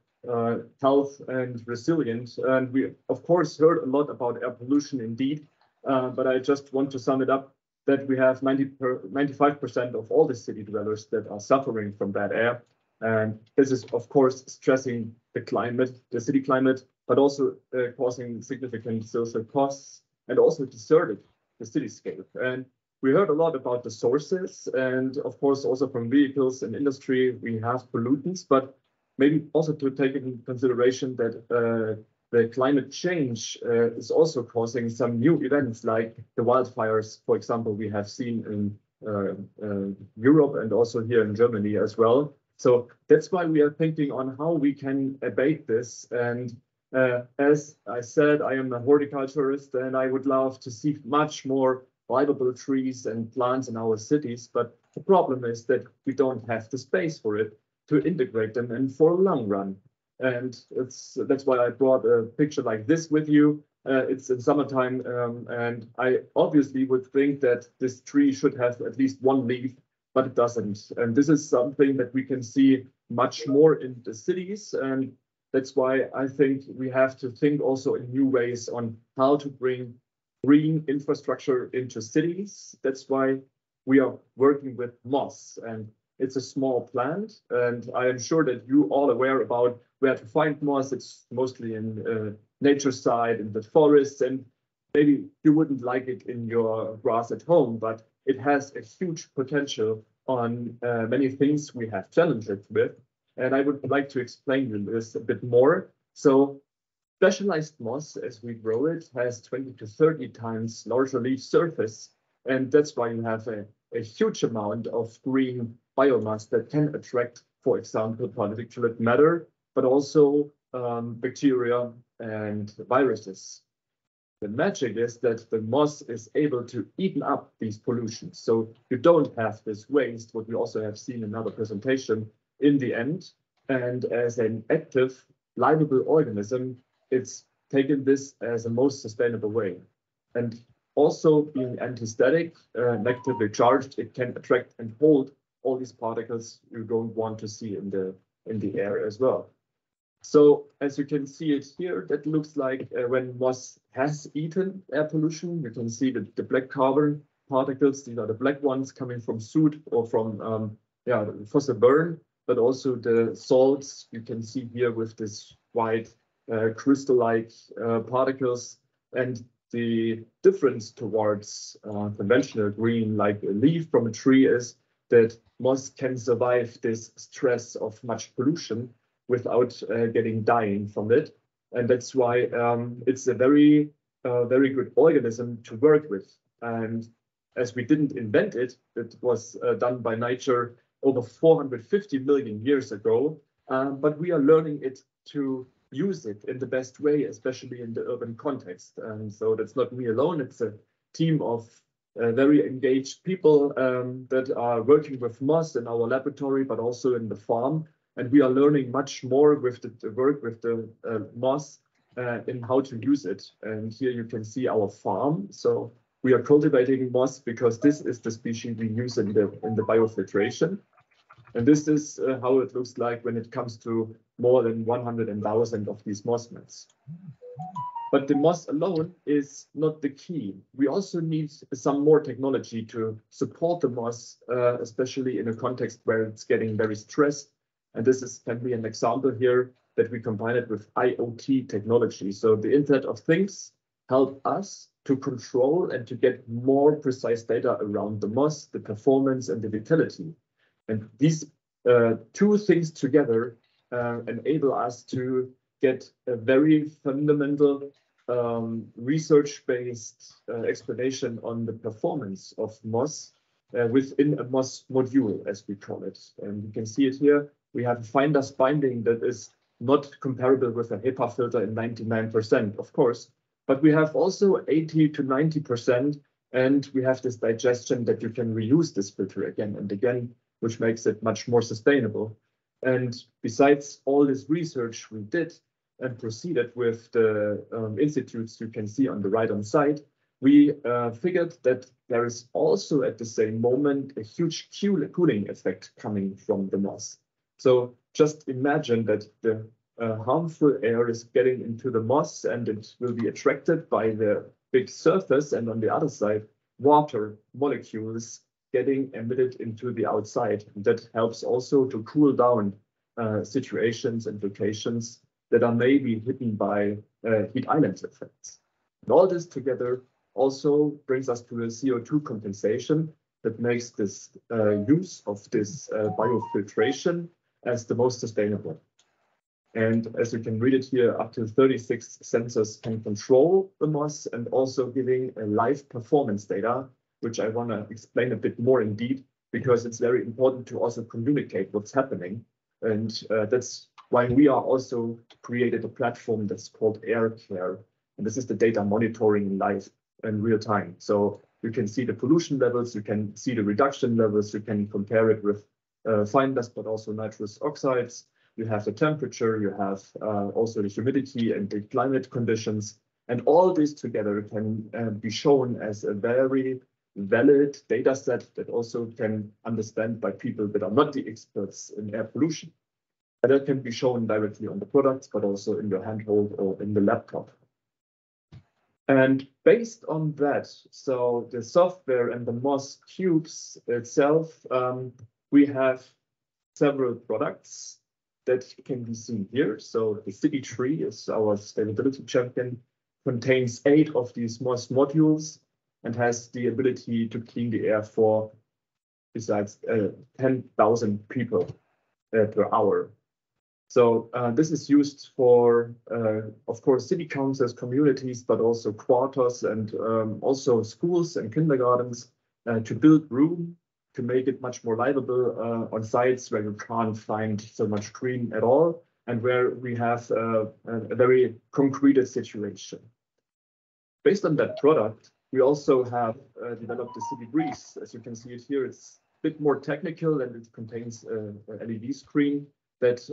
health and resilient. And we, of course, heard a lot about air pollution indeed, but I just want to sum it up that we have 95% of all the city dwellers that are suffering from bad air. And this is, of course, stressing the climate, the city climate, but also causing significant social costs and also deserted the cityscape. And we heard a lot about the sources, and of course, also from vehicles and industry, we have pollutants, but maybe also to take in consideration that the climate change is also causing some new events like the wildfires, for example, we have seen in Europe and also here in Germany as well. So that's why we are thinking on how we can abate this. And as I said, I am a horticulturist, and I would love to see much more viable trees and plants in our cities. But the problem is that we don't have the space for it to integrate them and for a long run. And that's why I brought a picture like this with you. It's in summertime, and I obviously would think that this tree should have at least one leaf, but it doesn't. And this is something that we can see much more in the cities. And that's why I think we have to think also in new ways on how to bring green infrastructure into cities. That's why we are working with moss, and it's a small plant. And I am sure that you all aware about where to find moss. It's mostly in nature side, in the forests, and maybe you wouldn't like it in your grass at home, but it has a huge potential on many things we have challenges with. And I would like to explain this a bit more. So specialized moss, as we grow it, has 20 to 30 times larger leaf surface. And that's why you have a huge amount of green biomass that can attract, for example, particulate matter, but also bacteria and viruses. The magic is that the moss is able to eat up these pollutions. So you don't have this waste, what we also have seen in another presentation in the end. And as an active, livable organism, it's taken this as the most sustainable way. And also being anti-static, negatively charged, it can attract and hold all these particles you don't want to see in the air as well. So as you can see it here, that looks like when moss has eaten air pollution. You can see the black carbon particles. These are the black ones coming from soot or from fossil burn, but also the salts you can see here with this white crystal-like particles. And the difference towards conventional green, like a leaf from a tree, is that moss can survive this stress of much pollution without dying from it. And that's why it's a very good organism to work with. And as we didn't invent it, it was done by nature over 450 million years ago, but we are learning it to use it in the best way, especially in the urban context. And so that's not me alone, it's a team of very engaged people that are working with moss in our laboratory, but also in the farm. And we are learning much more with the work with the moss in how to use it. And here you can see our farm. So we are cultivating moss because this is the species we use in the biofiltration. And this is how it looks like when it comes to more than 100,000 of these moss mats. But the moss alone is not the key. We also need some more technology to support the moss, especially in a context where it's getting very stressed. And this can be an example here that we combine it with IoT technology. So the Internet of Things help us to control and to get more precise data around the moss, the performance and the vitality. And these two things together enable us to get a very fundamental research-based explanation on the performance of moss within a moss module, as we call it. And you can see it here. We have a fine dust binding that is not comparable with a HEPA filter in 99%, of course, but we have also 80 to 90%, and we have this digestion that you can reuse this filter again and again, which makes it much more sustainable. And besides all this research we did and proceeded with the institutes you can see on the right-hand side, we figured that there is also at the same moment a huge cooling effect coming from the moss. So just imagine that the harmful air is getting into the moss and it will be attracted by the big surface, and on the other side, water molecules getting emitted into the outside. And that helps also to cool down situations and locations that are maybe hidden by heat island effects. And all this together also brings us to a CO2 compensation that makes this use of this biofiltration as the most sustainable. And as you can read it here, up to 36 sensors can control the moss and also giving a live performance data, which I want to explain a bit more indeed, because it's very important to also communicate what's happening. And that's why we are also created a platform that's called AirCare. And this is the data monitoring live in real time. So you can see the pollution levels, you can see the reduction levels, you can compare it with fine dust, but also nitrous oxides. You have the temperature, you have also the humidity and the climate conditions. And all this together can be shown as a very valid data set that also can understand by people that are not the experts in air pollution. And that can be shown directly on the products, but also in your handhold or in the laptop. And based on that, so the software and the moss cubes itself, we have several products that can be seen here. So the City Tree is our sustainability champion, contains 8 of these moss modules and has the ability to clean the air for besides 10,000 people per hour. So this is used for, of course, city councils, communities, but also quarters and also schools and kindergartens to build room, to make it much more livable on sites where you can't find so much green at all, and where we have a very concrete situation. Based on that product, we also have developed the City Breeze. As you can see it here, it's a bit more technical and it contains an LED screen that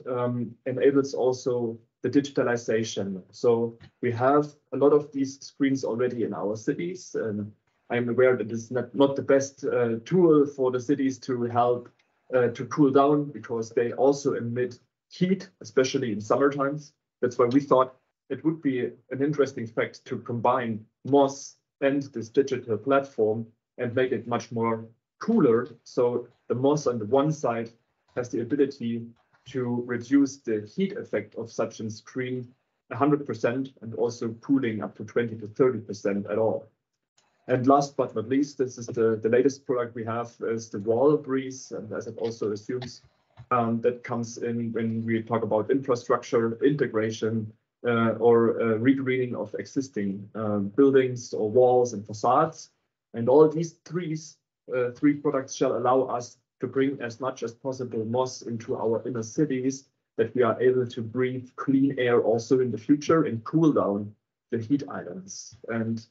enables also the digitalization. So we have a lot of these screens already in our cities. And I'm aware that it's not the best tool for the cities to help to cool down, because they also emit heat, especially in summer times. That's why we thought it would be an interesting fact to combine moss and this digital platform and make it much more cooler. So the moss on the one side has the ability to reduce the heat effect of such a screen 100% and also cooling up to 20 to 30% at all. And last but not least, this is the latest product we have is the Wall Breeze, and as it also assumes, that comes in when we talk about infrastructure integration or regreening of existing buildings or walls and facades. And all these three products shall allow us to bring as much as possible moss into our inner cities, that we are able to breathe clean air also in the future and cool down the heat islands. And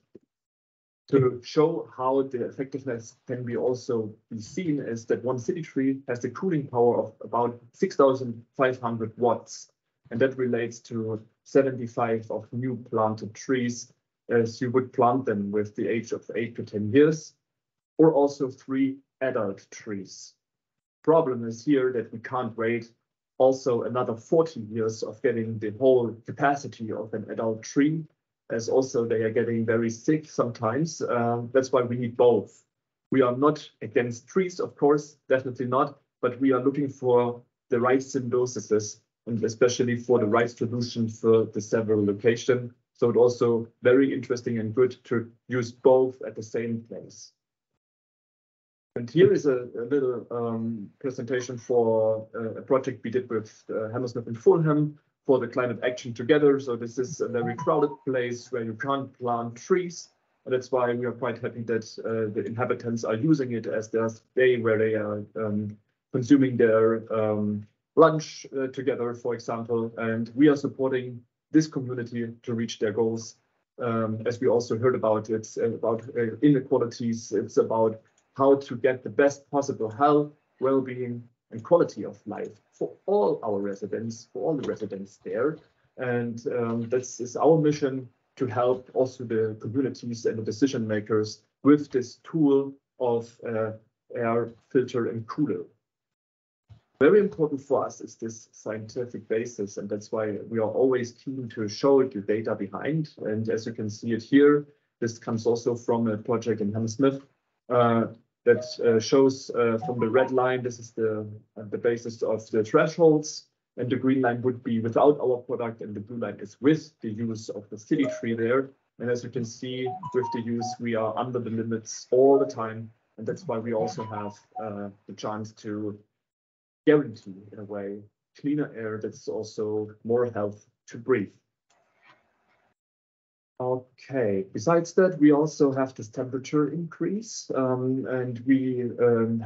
To show how the effectiveness can be also be seen is that one city tree has a cooling power of about 6,500 watts, and that relates to 75 of new planted trees as you would plant them with the age of 8 to 10 years, or also 3 adult trees. Problem is here that we can't wait also another 40 years of getting the whole capacity of an adult tree, as also they are getting very sick sometimes. That's why we need both. We are not against trees, of course, definitely not, but we are looking for the right symbioses and especially for the right solution for the several locations. So it's also very interesting and good to use both at the same place. And here is a little presentation for a project we did with Hammersmith and Fulham for the climate action together. So this is a very crowded place where you can't plant trees. And that's why we are quite happy that the inhabitants are using it as their day where they are consuming their lunch together, for example. And we are supporting this community to reach their goals. As we also heard about, it's about inequalities. It's about how to get the best possible health, well-being, and quality of life for all our residents, for all the residents there. And this is our mission to help also the communities and the decision makers with this tool of air filter and cooler. Very important for us is this scientific basis, and that's why we are always keen to show the data behind. And as you can see it here, this comes also from a project in Hammersmith that shows from the red line, this is the basis of the thresholds, and the green line would be without our product, and the blue line is with the use of the city tree there. And as you can see, with the use, we are under the limits all the time, and that's why we also have the chance to guarantee, in a way, cleaner air that's also more health to breathe. Okay, besides that, we also have this temperature increase, and we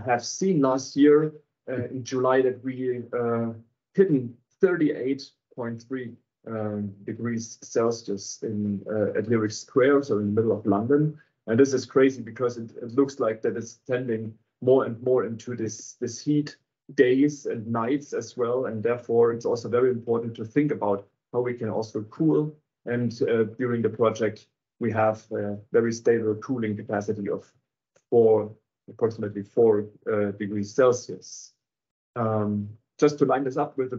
have seen last year in July that we hit 38.3 degrees Celsius at Lyric Square, so in the middle of London. And this is crazy because it looks like that it's tending more and more into this heat days and nights as well, and therefore it's also very important to think about how we can also cool. And during the project, we have a very stable cooling capacity of approximately 4 degrees Celsius. Just to line this up with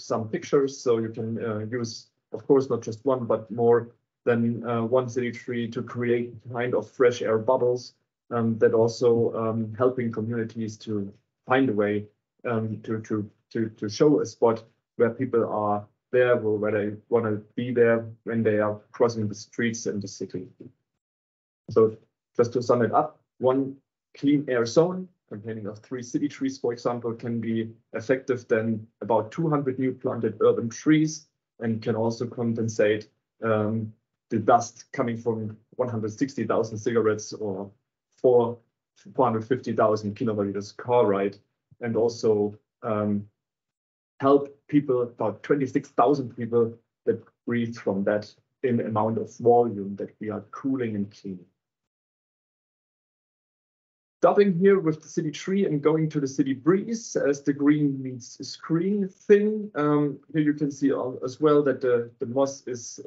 some pictures, so you can use, of course, not just one, but more than one city tree to create kind of fresh air bubbles that also helping communities to find a way to show a spot where people are there, where they want to be there when they are crossing the streets in the city. So just to sum it up, one clean air zone containing of 3 city trees, for example, can be effective then about 200 new planted urban trees, and can also compensate the dust coming from 160,000 cigarettes or 450,000 kilometers car ride, and also help people, about 26,000 people that breathe from that in amount of volume that we are cooling and cleaning. Stopping here with the city tree and going to the city breeze as the green meets screen thing. Here you can see as well that the moss is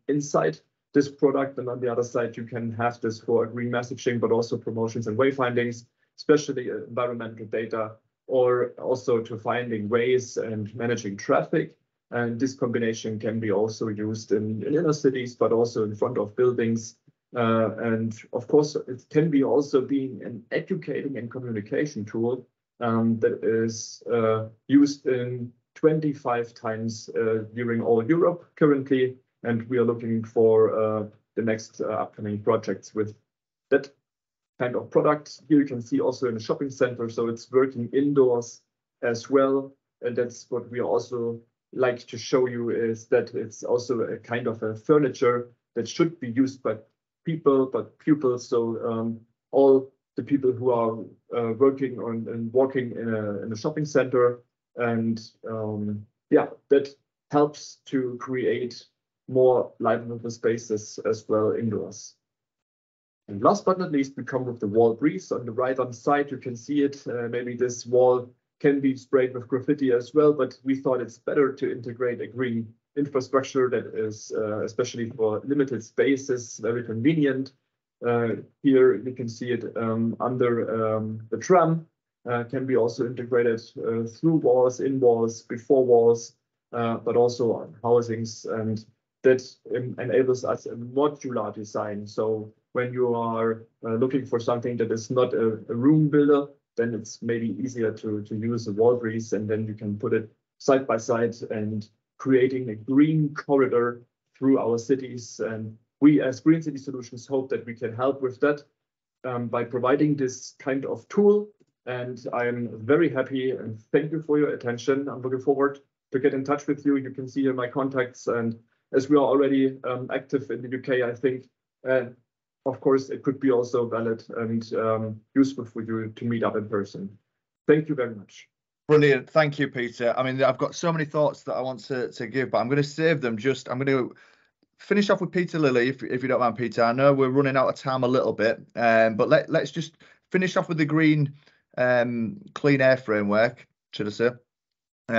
inside this product, and on the other side you can have this for green messaging, but also promotions and wayfindings, especially environmental data, or also to finding ways and managing traffic. And this combination can be also used in inner cities, but also in front of buildings. And of course, it can be also being an educating and communication tool that is used in 25 times during all Europe currently. And we are looking for the next upcoming projects with that kind of product. Here you can see also in a shopping center, so it's working indoors as well. And that's what we also like to show you, is that it's also a kind of a furniture that should be used by people, but pupils. So all the people who are working on and walking in a shopping center, and yeah, that helps to create more livable spaces as well indoors. And last but not least, we come with the wall breeze. On the right-hand side, you can see it. Maybe this wall can be sprayed with graffiti as well, but we thought it's better to integrate a green infrastructure that is, especially for limited spaces, very convenient. Here you can see it under the tram. Can be also integrated through walls, in walls, before walls, but also on housings, and that enables us a modular design. So when you are looking for something that is not a room builder, then it's maybe easier to use a wall breeze, and then you can put it side by side and creating a green corridor through our cities. And we as Green City Solutions hope that we can help with that by providing this kind of tool. And I'm very happy and thank you for your attention. I'm looking forward to get in touch with you. You can see here my contacts, and as we are already active in the UK, I think, of course, it could be also valid and useful for you to meet up in person. Thank you very much. Brilliant. Thank you, Peter. I mean, I've got so many thoughts that I want to give, but I'm going to save them. I'm going to finish off with Peter Lilly, if you don't mind, Peter. I know we're running out of time a little bit, but let's just finish off with the green clean air framework, should I say,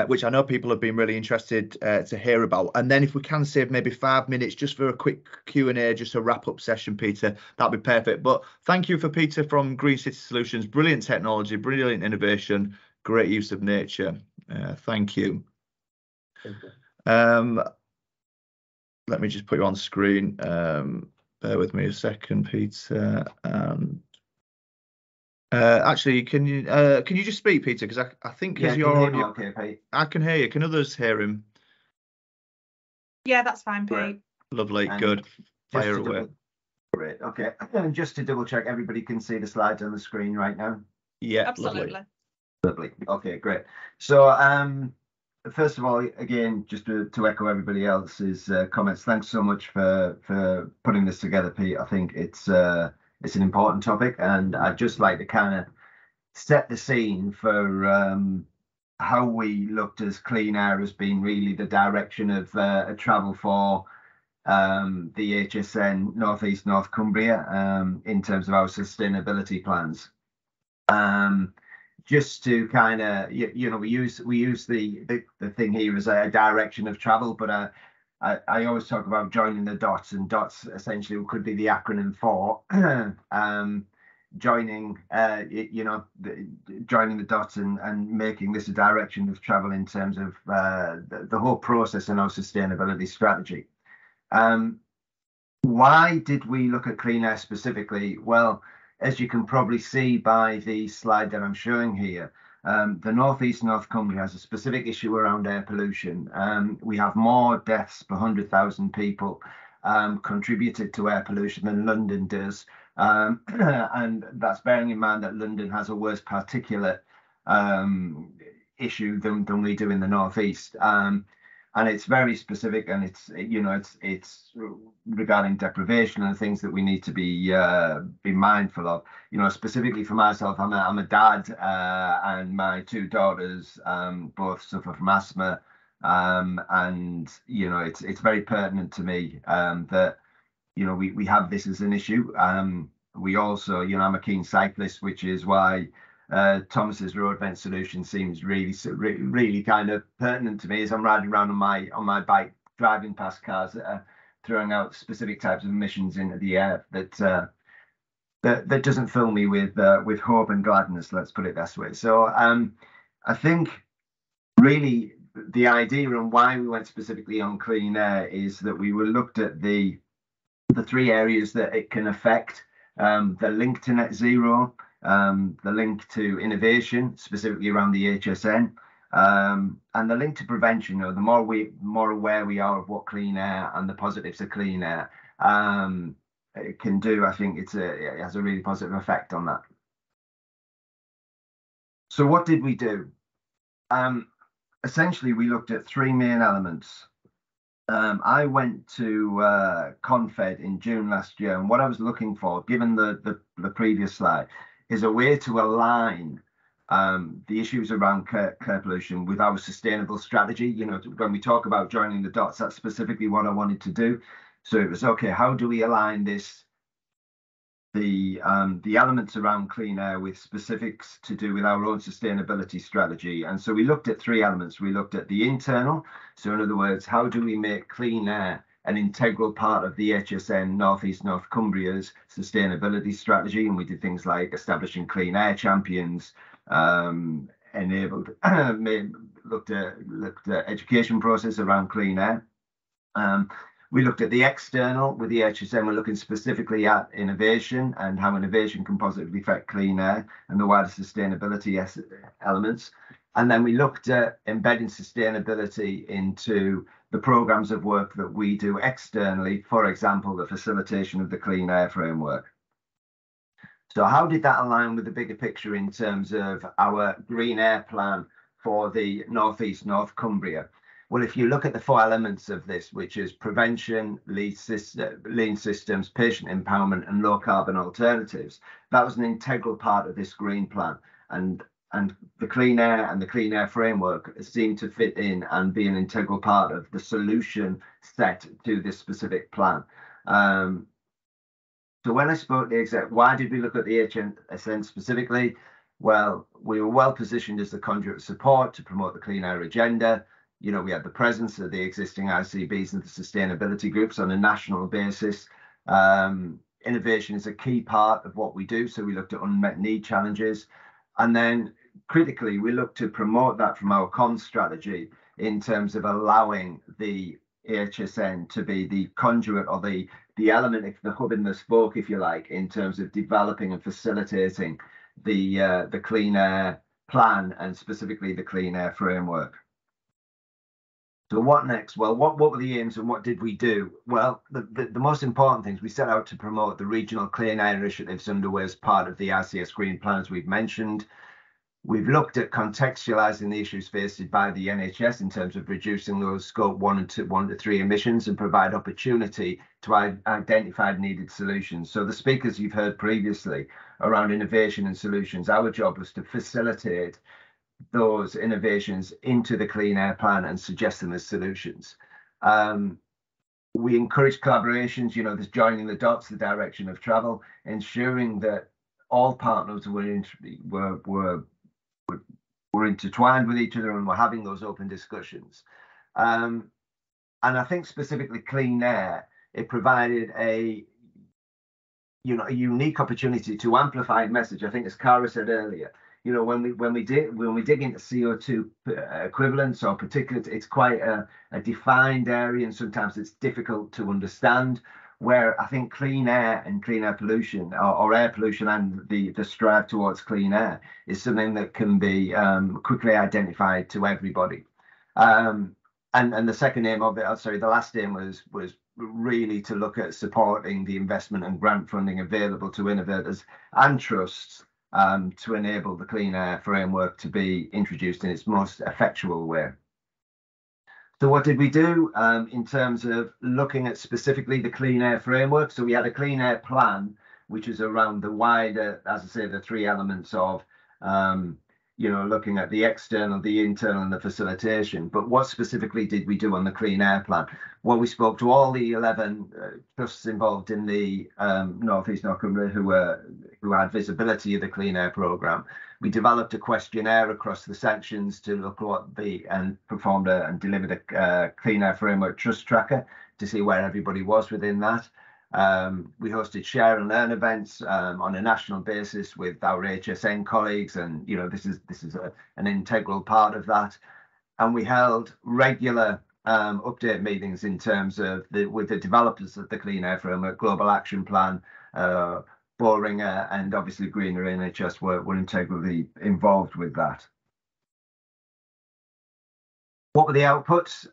which I know people have been really interested to hear about. And then if we can save maybe 5 minutes just for a quick Q&A, just a wrap-up session, Peter, that'd be perfect. But thank you for Peter from Green City Solutions. Brilliant technology, brilliant innovation, great use of nature. Thank you. Let me just put you on screen. Bear with me a second, Peter. Actually, can you just speak, Peter? Because I think because you're on. Okay, Pete. I can hear you. Can others hear him? Yeah, that's fine, Pete. Right. Lovely, and good. Fire away. Great. Okay. And just to double check, everybody can see the slides on the screen right now. Yeah, absolutely. Lovely. Okay, great. So, first of all, again, just to echo everybody else's comments, thanks so much for putting this together, Pete. I think it's an important topic, and I'd just like to kind of set the scene for how we looked as clean air as being really the direction of travel for the HSN North East North Cumbria in terms of our sustainability plans. Just to kind of, we use the thing here as a direction of travel, but I always talk about joining the dots, and dots essentially could be the acronym for joining the dots and making this a direction of travel in terms of the whole process and our sustainability strategy. Why did we look at clean air specifically? Well, as you can probably see by the slide that I'm showing here, the North East North Cumbria has a specific issue around air pollution. We have more deaths per 100,000 people contributed to air pollution than London does. And that's bearing in mind that London has a worse particulate issue than we do in the North East. And it's very specific, and it's regarding deprivation and things that we need to be mindful of. Specifically for myself, I'm a dad, and my two daughters both suffer from asthma, and it's very pertinent to me that we have this as an issue. We also, I'm a keen cyclist, which is why Thomas's Road Vent solution seems really kind of pertinent to me as I'm riding around on my bike, driving past cars that are throwing out specific types of emissions into the air that doesn't fill me with hope and gladness. Let's put it this way. So I think really the idea and why we went specifically on clean air is that we were looked at the three areas that it can affect: the link to net zero, the link to innovation, specifically around the HSN, and the link to prevention. The more aware we are of what clean air and the positives of clean air it can do, I think it has a really positive effect on that. So what did we do? Essentially, we looked at three main elements. I went to Confed in June last year, and what I was looking for, given the previous slide, is a way to align the issues around air pollution with our sustainable strategy. When we talk about joining the dots, that's specifically what I wanted to do. So it was, okay, how do we align this the elements around clean air with specifics to do with our own sustainability strategy. And so we looked at 3 elements. We looked at the internal. So in other words, how do we make clean air an integral part of the HSN North East North Cumbria's sustainability strategy? And we did things like establishing clean air champions, enabled, looked at education process around clean air. We looked at the external with the HSN. We're looking specifically at innovation and how innovation can positively affect clean air and the wider sustainability elements. And then we looked at embedding sustainability into the programs of work that we do externally, for example, the facilitation of the Clean Air Framework. So how did that align with the bigger picture in terms of our Green Air Plan for the North East North Cumbria? Well, if you look at the 4 elements of this, which is prevention, lean systems, patient empowerment, and low carbon alternatives, that was an integral part of this green plan. And the clean air and the clean air framework seem to fit in and be an integral part of the solution set to this specific plan. So when I spoke to the exec, why did we look at the HSN specifically? Well, we were well positioned as the conduit of support to promote the clean air agenda. You know, we had the presence of the existing ICBs and the sustainability groups on a national basis. Innovation is a key part of what we do. So we looked at unmet need challenges. And then critically, we looked to promote that from our comms strategy in terms of allowing the HSN to be the conduit or the element, the hub and the spoke, if you like, in terms of developing and facilitating the clean air plan and specifically the clean air framework. So what next? Well, what were the aims and what did we do? Well, the most important things, we set out to promote the regional clean air initiatives underway as part of the ICS Green Plan, as we've mentioned. We've looked at contextualising the issues faced by the NHS in terms of reducing those scope 1 to 3 emissions and provide opportunity to identify needed solutions. So the speakers you've heard previously around innovation and solutions, our job was to facilitate those innovations into the clean air plan and suggest them as solutions. We encourage collaborations, you know, this joining the dots, the direction of travel, ensuring that all partners were intertwined with each other and were having those open discussions. And I think specifically clean air, it provided a unique opportunity to amplify a message. I think as Cara said earlier, you know, when we dig into CO2 equivalents or particulates, it's quite a defined area, and sometimes it's difficult to understand. Where I think clean air and clean air pollution, or air pollution, and the strive towards clean air is something that can be quickly identified to everybody. And the second aim of it, the last aim was really to look at supporting the investment and grant funding available to innovators and trusts to enable the clean air framework to be introduced in its most effectual way. So what did we do in terms of looking at specifically the clean air framework? So we had a clean air plan, which is around the wider, as I say, the 3 elements of, you know, looking at the external, the internal, and the facilitation. But what specifically did we do on the clean air plan? Well, we spoke to all the 11 trusts involved in the North East North Cumbria who had visibility of the clean air programme. We developed a questionnaire across the sections to look at and performed and delivered a clean air framework trust tracker to see where everybody was within that. We hosted share and learn events on a national basis with our HSN colleagues, and you know, this is an integral part of that. And we held regular update meetings in terms of with the developers of the Clean Air Framework, Global Action Plan, Boehringer, and obviously Greener NHS were integrally involved with that. What were the outputs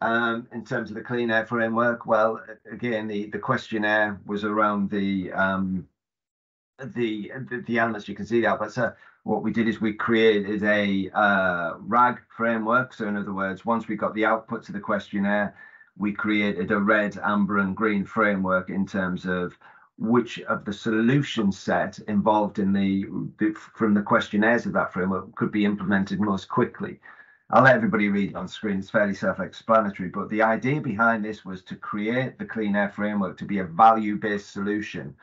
in terms of the Clean Air Framework? Well, again, the questionnaire was around the elements. You can see the outputs. So what we did is we created a RAG framework. So in other words, once we got the outputs of the questionnaire, we created a red, amber, and green framework in terms of which of the solution set involved in from the questionnaires of that framework could be implemented most quickly. I'll let everybody read it on screen. It's fairly self-explanatory, but the idea behind this was to create the Clean Air Framework to be a value-based solution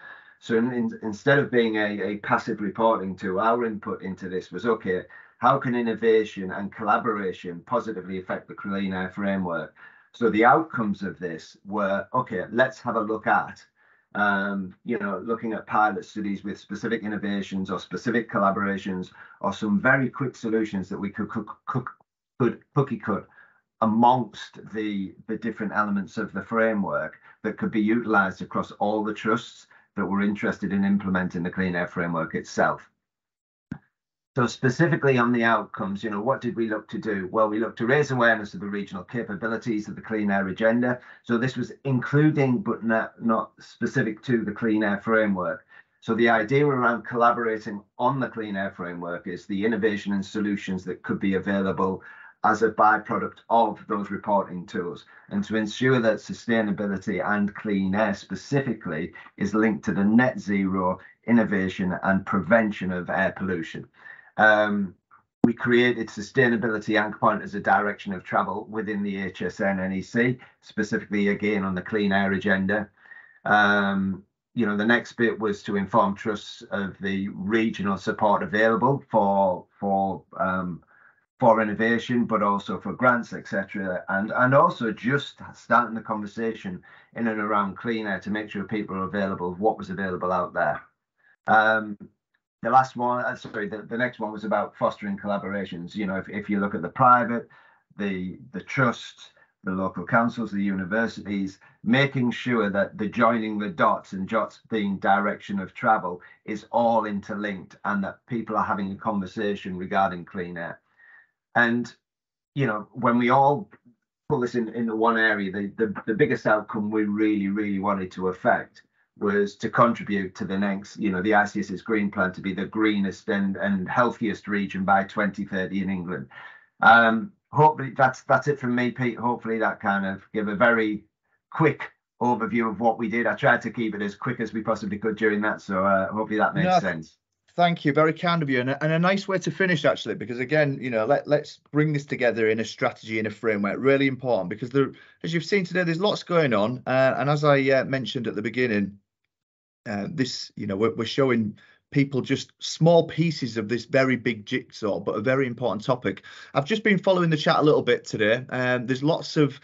So instead of being a passive reporting tool, our input into this was, okay, how can innovation and collaboration positively affect the Clean Air Framework? So the outcomes of this were, okay, let's have a look at, looking at pilot studies with specific innovations or specific collaborations or some very quick solutions that we could cookie cut amongst the different elements of the framework that could be utilised across all the trusts that were interested in implementing the Clean Air Framework itself. So specifically on the outcomes, what did we look to do? Well, we looked to raise awareness of the regional capabilities of the Clean Air Agenda. So this was including, but not specific to the Clean Air Framework. So the idea around collaborating on the Clean Air Framework is the innovation and solutions that could be available as a byproduct of those reporting tools, and to ensure that sustainability and clean air specifically is linked to the net zero innovation and prevention of air pollution. We created sustainability anchor point as a direction of travel within the HSN NEC, specifically again on the Clean Air Agenda. The next bit was to inform trusts of the regional support available for innovation, but also for grants, etc., and also just starting the conversation in and around clean air to make sure people are available of what was available out there. The last one, the next one was about fostering collaborations. If you look at the private, the trust, the local councils, the universities, making sure that the joining the dots and dots being direction of travel is all interlinked, and that people are having a conversation regarding clean air. And when we all pull this into one area, the biggest outcome we really wanted to affect was to contribute to the next, the ICS's Green Plan to be the greenest and healthiest region by 2030 in England. Hopefully that's it from me, Pete. Hopefully that kind of give a very quick overview of what we did. I tried to keep it as quick as we possibly could during that, so hopefully that makes sense. Thank you, very kind of you, and a nice way to finish actually, because again, let's bring this together in a strategy, in a framework. Really important, because as you've seen today, there's lots going on, and as I mentioned at the beginning, we're showing people just small pieces of this very big jigsaw, but a very important topic. I've just been following the chat a little bit today, and there's lots of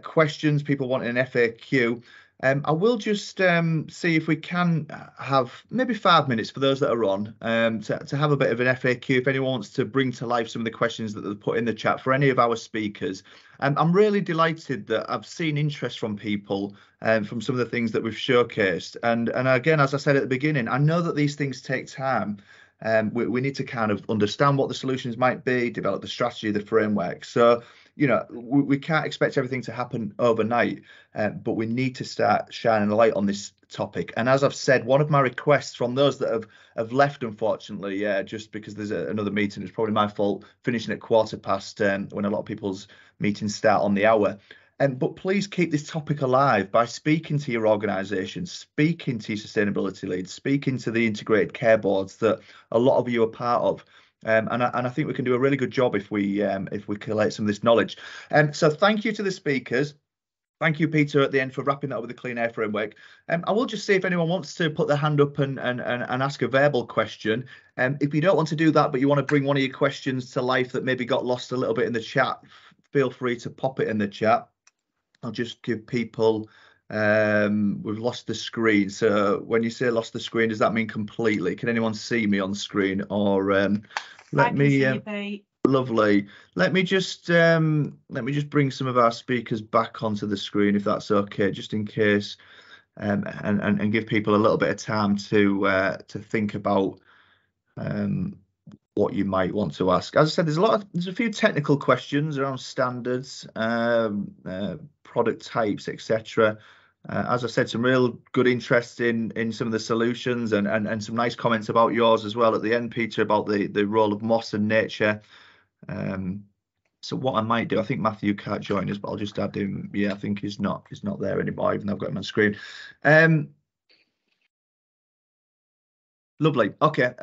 questions, people wanting an FAQ. I will just see if we can have maybe 5 minutes for those that are on to have a bit of an FAQ if anyone wants to bring to life some of the questions that they've put in the chat for any of our speakers. I'm really delighted that I've seen interest from people from some of the things that we've showcased. And again, as I said at the beginning, I know that these things take time. We need to kind of understand what the solutions might be, develop the strategy, the framework. So we can't expect everything to happen overnight, but we need to start shining a light on this topic. And as I've said, one of my requests from those that have left, unfortunately, just because there's another meeting, it's probably my fault finishing at 15:15 when a lot of people's meetings start on the hour. But please keep this topic alive by speaking to your organisation, speaking to your sustainability leads, speaking to the integrated care boards that a lot of you are part of. And I think we can do a really good job if we collate some of this knowledge. So thank you to the speakers. Thank you, Peter, at the end for wrapping that up with the Clean Air Framework. I will just see if anyone wants to put their hand up and ask a verbal question. If you don't want to do that, but you want to bring one of your questions to life that maybe got lost a little bit in the chat, feel free to pop it in the chat. I'll just give people, we've lost the screen. So when you say lost the screen, does that mean completely? Can anyone see me on screen? Or let me, lovely. Let me just bring some of our speakers back onto the screen, if that's okay, just in case, and give people a little bit of time to think about what you might want to ask. As I said, there's a few technical questions around standards, product types, etc. As I said, some real good interest in some of the solutions, and some nice comments about yours as well at the end, Peter, about the role of moss and nature. So what I might do, I think Matthew can't join us, but I'll just add him. Yeah, I think he's not there anymore, even though I've got him on screen. Lovely. Okay.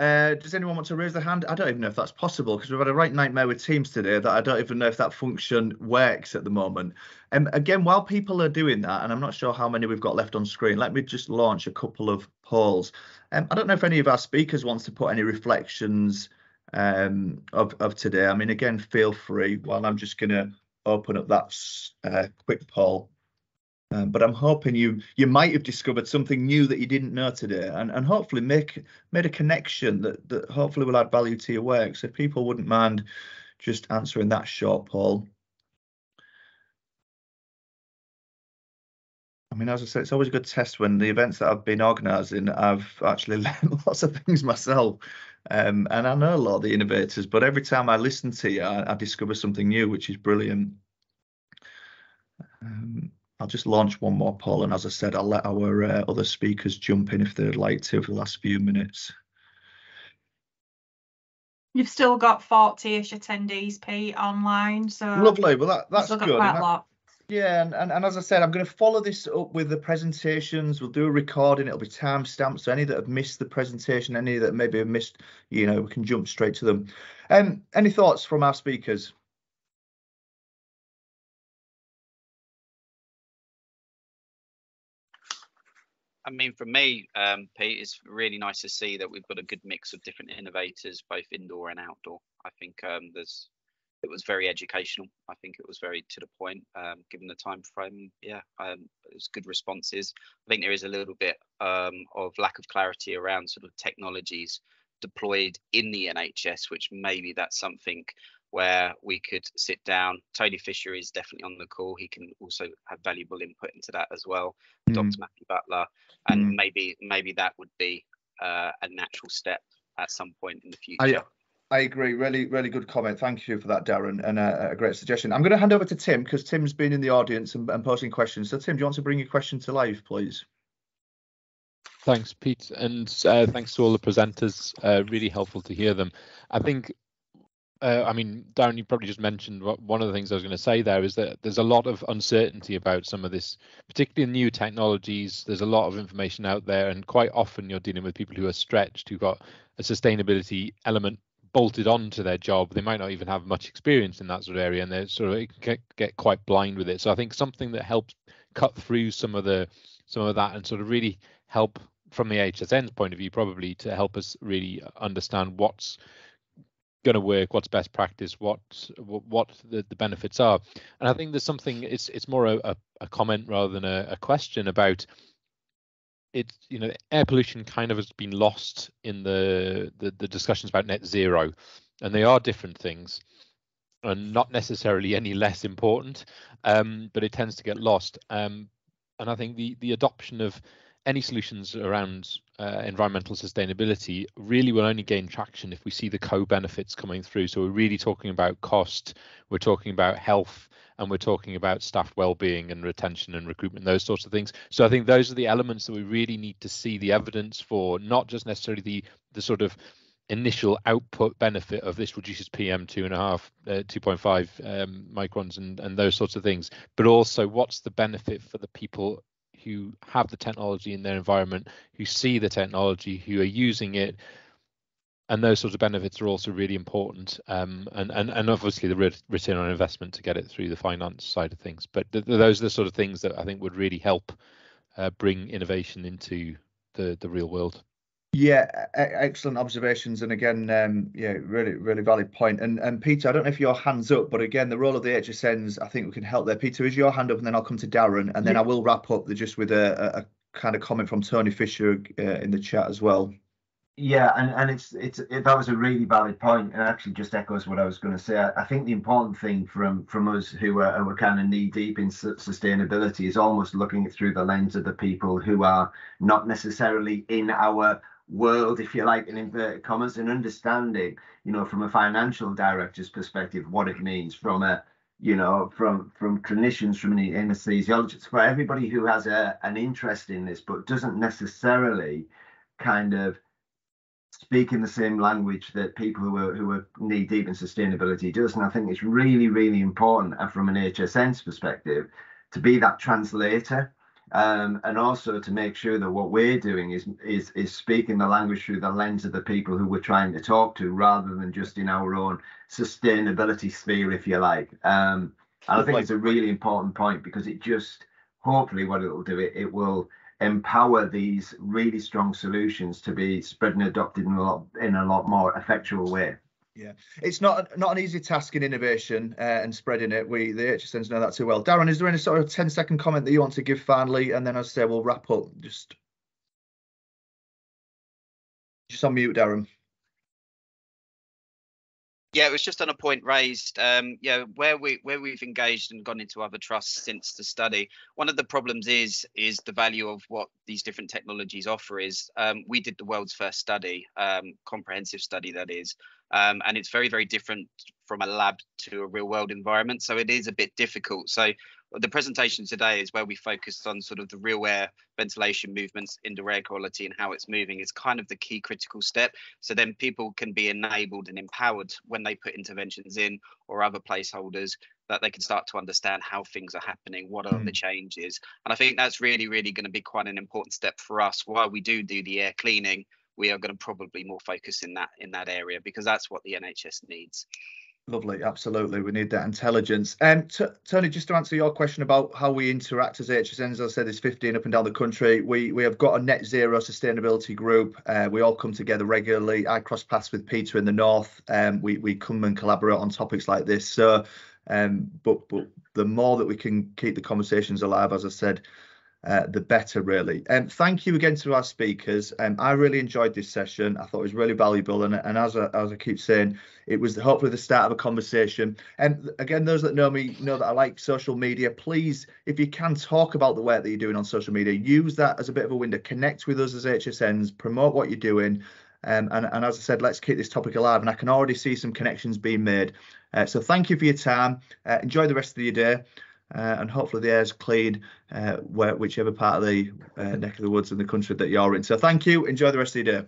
Does anyone want to raise their hand? I don't even know if that's possible because we've had a right nightmare with Teams today that I don't even know if that function works at the moment. Again, while people are doing that, and I'm not sure how many we've got left on screen, let me just launch a couple of polls. I don't know if any of our speakers wants to put any reflections of today. I mean, again, feel free while I'm just going to open up that quick poll. But I'm hoping you might have discovered something new that you didn't know today, and hopefully made a connection that hopefully will add value to your work. So if people wouldn't mind just answering that short poll. I mean, as I said, it's always a good test when the events that I've been organising, I've actually learned lots of things myself. And I know a lot of the innovators, but every time I listen to you, I discover something new, which is brilliant. I'll just launch one more poll, and as I said, I'll let our other speakers jump in if they'd like to for the last few minutes. You've still got 40-ish attendees, Pete, online. So lovely. Well, that's still got good. Quite a lot. Yeah, and as I said, I'm going to follow this up with the presentations. We'll do a recording. It'll be time stamped. So any that have missed the presentation, any that maybe have missed, we can jump straight to them. Any thoughts from our speakers? I mean, for me, Pete, it's really nice to see that we've got a good mix of different innovators, both indoor and outdoor. I think it was very educational. I think it was very to the point, given the time frame. Yeah, it was good responses. I think there is a little bit of lack of clarity around sort of technologies deployed in the NHS, which maybe that's something where we could sit down. Tony Fisher is definitely on the call. He can also have valuable input into that as well. Dr. Matthew Butler, and maybe that would be a natural step at some point in the future. I agree. Really, really good comment. Thank you for that, Darren, and a great suggestion. I'm going to hand over to Tim because Tim's been in the audience and posing questions. So, Tim, do you want to bring your question to life, please? Thanks, Pete, and thanks to all the presenters. Really helpful to hear them. I think, I mean, Darren, you probably just mentioned one of the things I was going to say there is that there's a lot of uncertainty about some of this, particularly new technologies. There's a lot of information out there, and quite often you're dealing with people who are stretched, who've got a sustainability element bolted onto their job. They might not even have much experience in that sort of area, and they sort of get quite blind with it. So I think something that helps cut through some of that and sort of really help from the HSN's point of view, probably to help us really understand what's going to work, what's best practice, what the benefits are. And I think there's something, it's more a comment rather than a question about it. Air pollution kind of has been lost in the discussions about net zero, and they are different things and not necessarily any less important, but it tends to get lost. And I think the adoption of any solutions around environmental sustainability really will only gain traction if we see the co-benefits coming through. So we're really talking about cost, we're talking about health, and we're talking about staff well-being and retention and recruitment, those sorts of things. So I think those are the elements that we really need to see the evidence for, not just necessarily the sort of initial output benefit of this reduces PM 2.5 microns and those sorts of things, but also what's the benefit for the people who have the technology in their environment, who see the technology, who are using it, and those sorts of benefits are also really important. And obviously the return on investment to get it through the finance side of things. But those are the sort of things that I think would really help bring innovation into the real world. Yeah, excellent observations, and again, yeah, really valid point. And Peter, I don't know if your hand's up, but again, the role of the HSNs, I think we can help there. Peter, is your hand up, and then I'll come to Darren, and then I will wrap up just with a kind of comment from Tony Fisher in the chat as well. Yeah, and that was a really valid point, and actually just echoes what I was going to say. I think the important thing from us who are kind of knee deep in sustainability is almost looking through the lens of the people who are not necessarily in our world, if you like, in inverted commas, and understanding, from a financial director's perspective, what it means from a, from clinicians, from an anesthesiologist, for everybody who has an interest in this, but doesn't necessarily kind of speak in the same language that people who are knee deep in sustainability does. And I think it's really, really important from an HSN's perspective to be that translator and also to make sure that what we're doing is speaking the language through the lens of the people who we're trying to talk to, rather than just in our own sustainability sphere, if you like. And I think it's a really important point, because it just, hopefully what it will do, it will empower these really strong solutions to be spread and adopted in a lot more effectual way. Yeah, it's not an easy task in innovation and spreading it. The HSNs know that too well. Darren, is there any sort of 10-second comment that you want to give finally, and then as I say, we'll wrap up. Just on mute, Darren. Yeah, it was just on a point raised. Where we've engaged and gone into other trusts since the study, one of the problems is the value of what these different technologies offer. We did the world's first study, comprehensive study that is, and it's very, very different from a lab to a real world environment. So it is a bit difficult. So the presentation today is where we focused on sort of the real air ventilation movements, indoor air quality, and how it's moving is kind of the key critical step. So then people can be enabled and empowered when they put interventions in or other placeholders, that they can start to understand how things are happening, what are the changes. And I think that's really, really going to be quite an important step for us. While we do the air cleaning, we are going to probably more focus in that area, because that's what the NHS needs. Lovely, absolutely. We need that intelligence. Tony, just to answer your question about how we interact as HSNs, as I said, there's 15 up and down the country. We have got a net zero sustainability group. We all come together regularly. I cross paths with Peter in the north. We come and collaborate on topics like this. So, but the more that we can keep the conversations alive, as I said, the better, really. Thank you again to our speakers. I really enjoyed this session. I thought it was really valuable, and as I keep saying, it was hopefully the start of a conversation. And again, those that know me know that I like social media. Please, if you can, talk about the work that you're doing on social media. Use that as a bit of a window. Connect with us as HSNs. Promote what you're doing. And as I said, let's keep this topic alive. And I can already see some connections being made. So thank you for your time. Enjoy the rest of your day. And hopefully the air's clean, whichever part of the neck of the woods in the country that you're in. So thank you. Enjoy the rest of your day.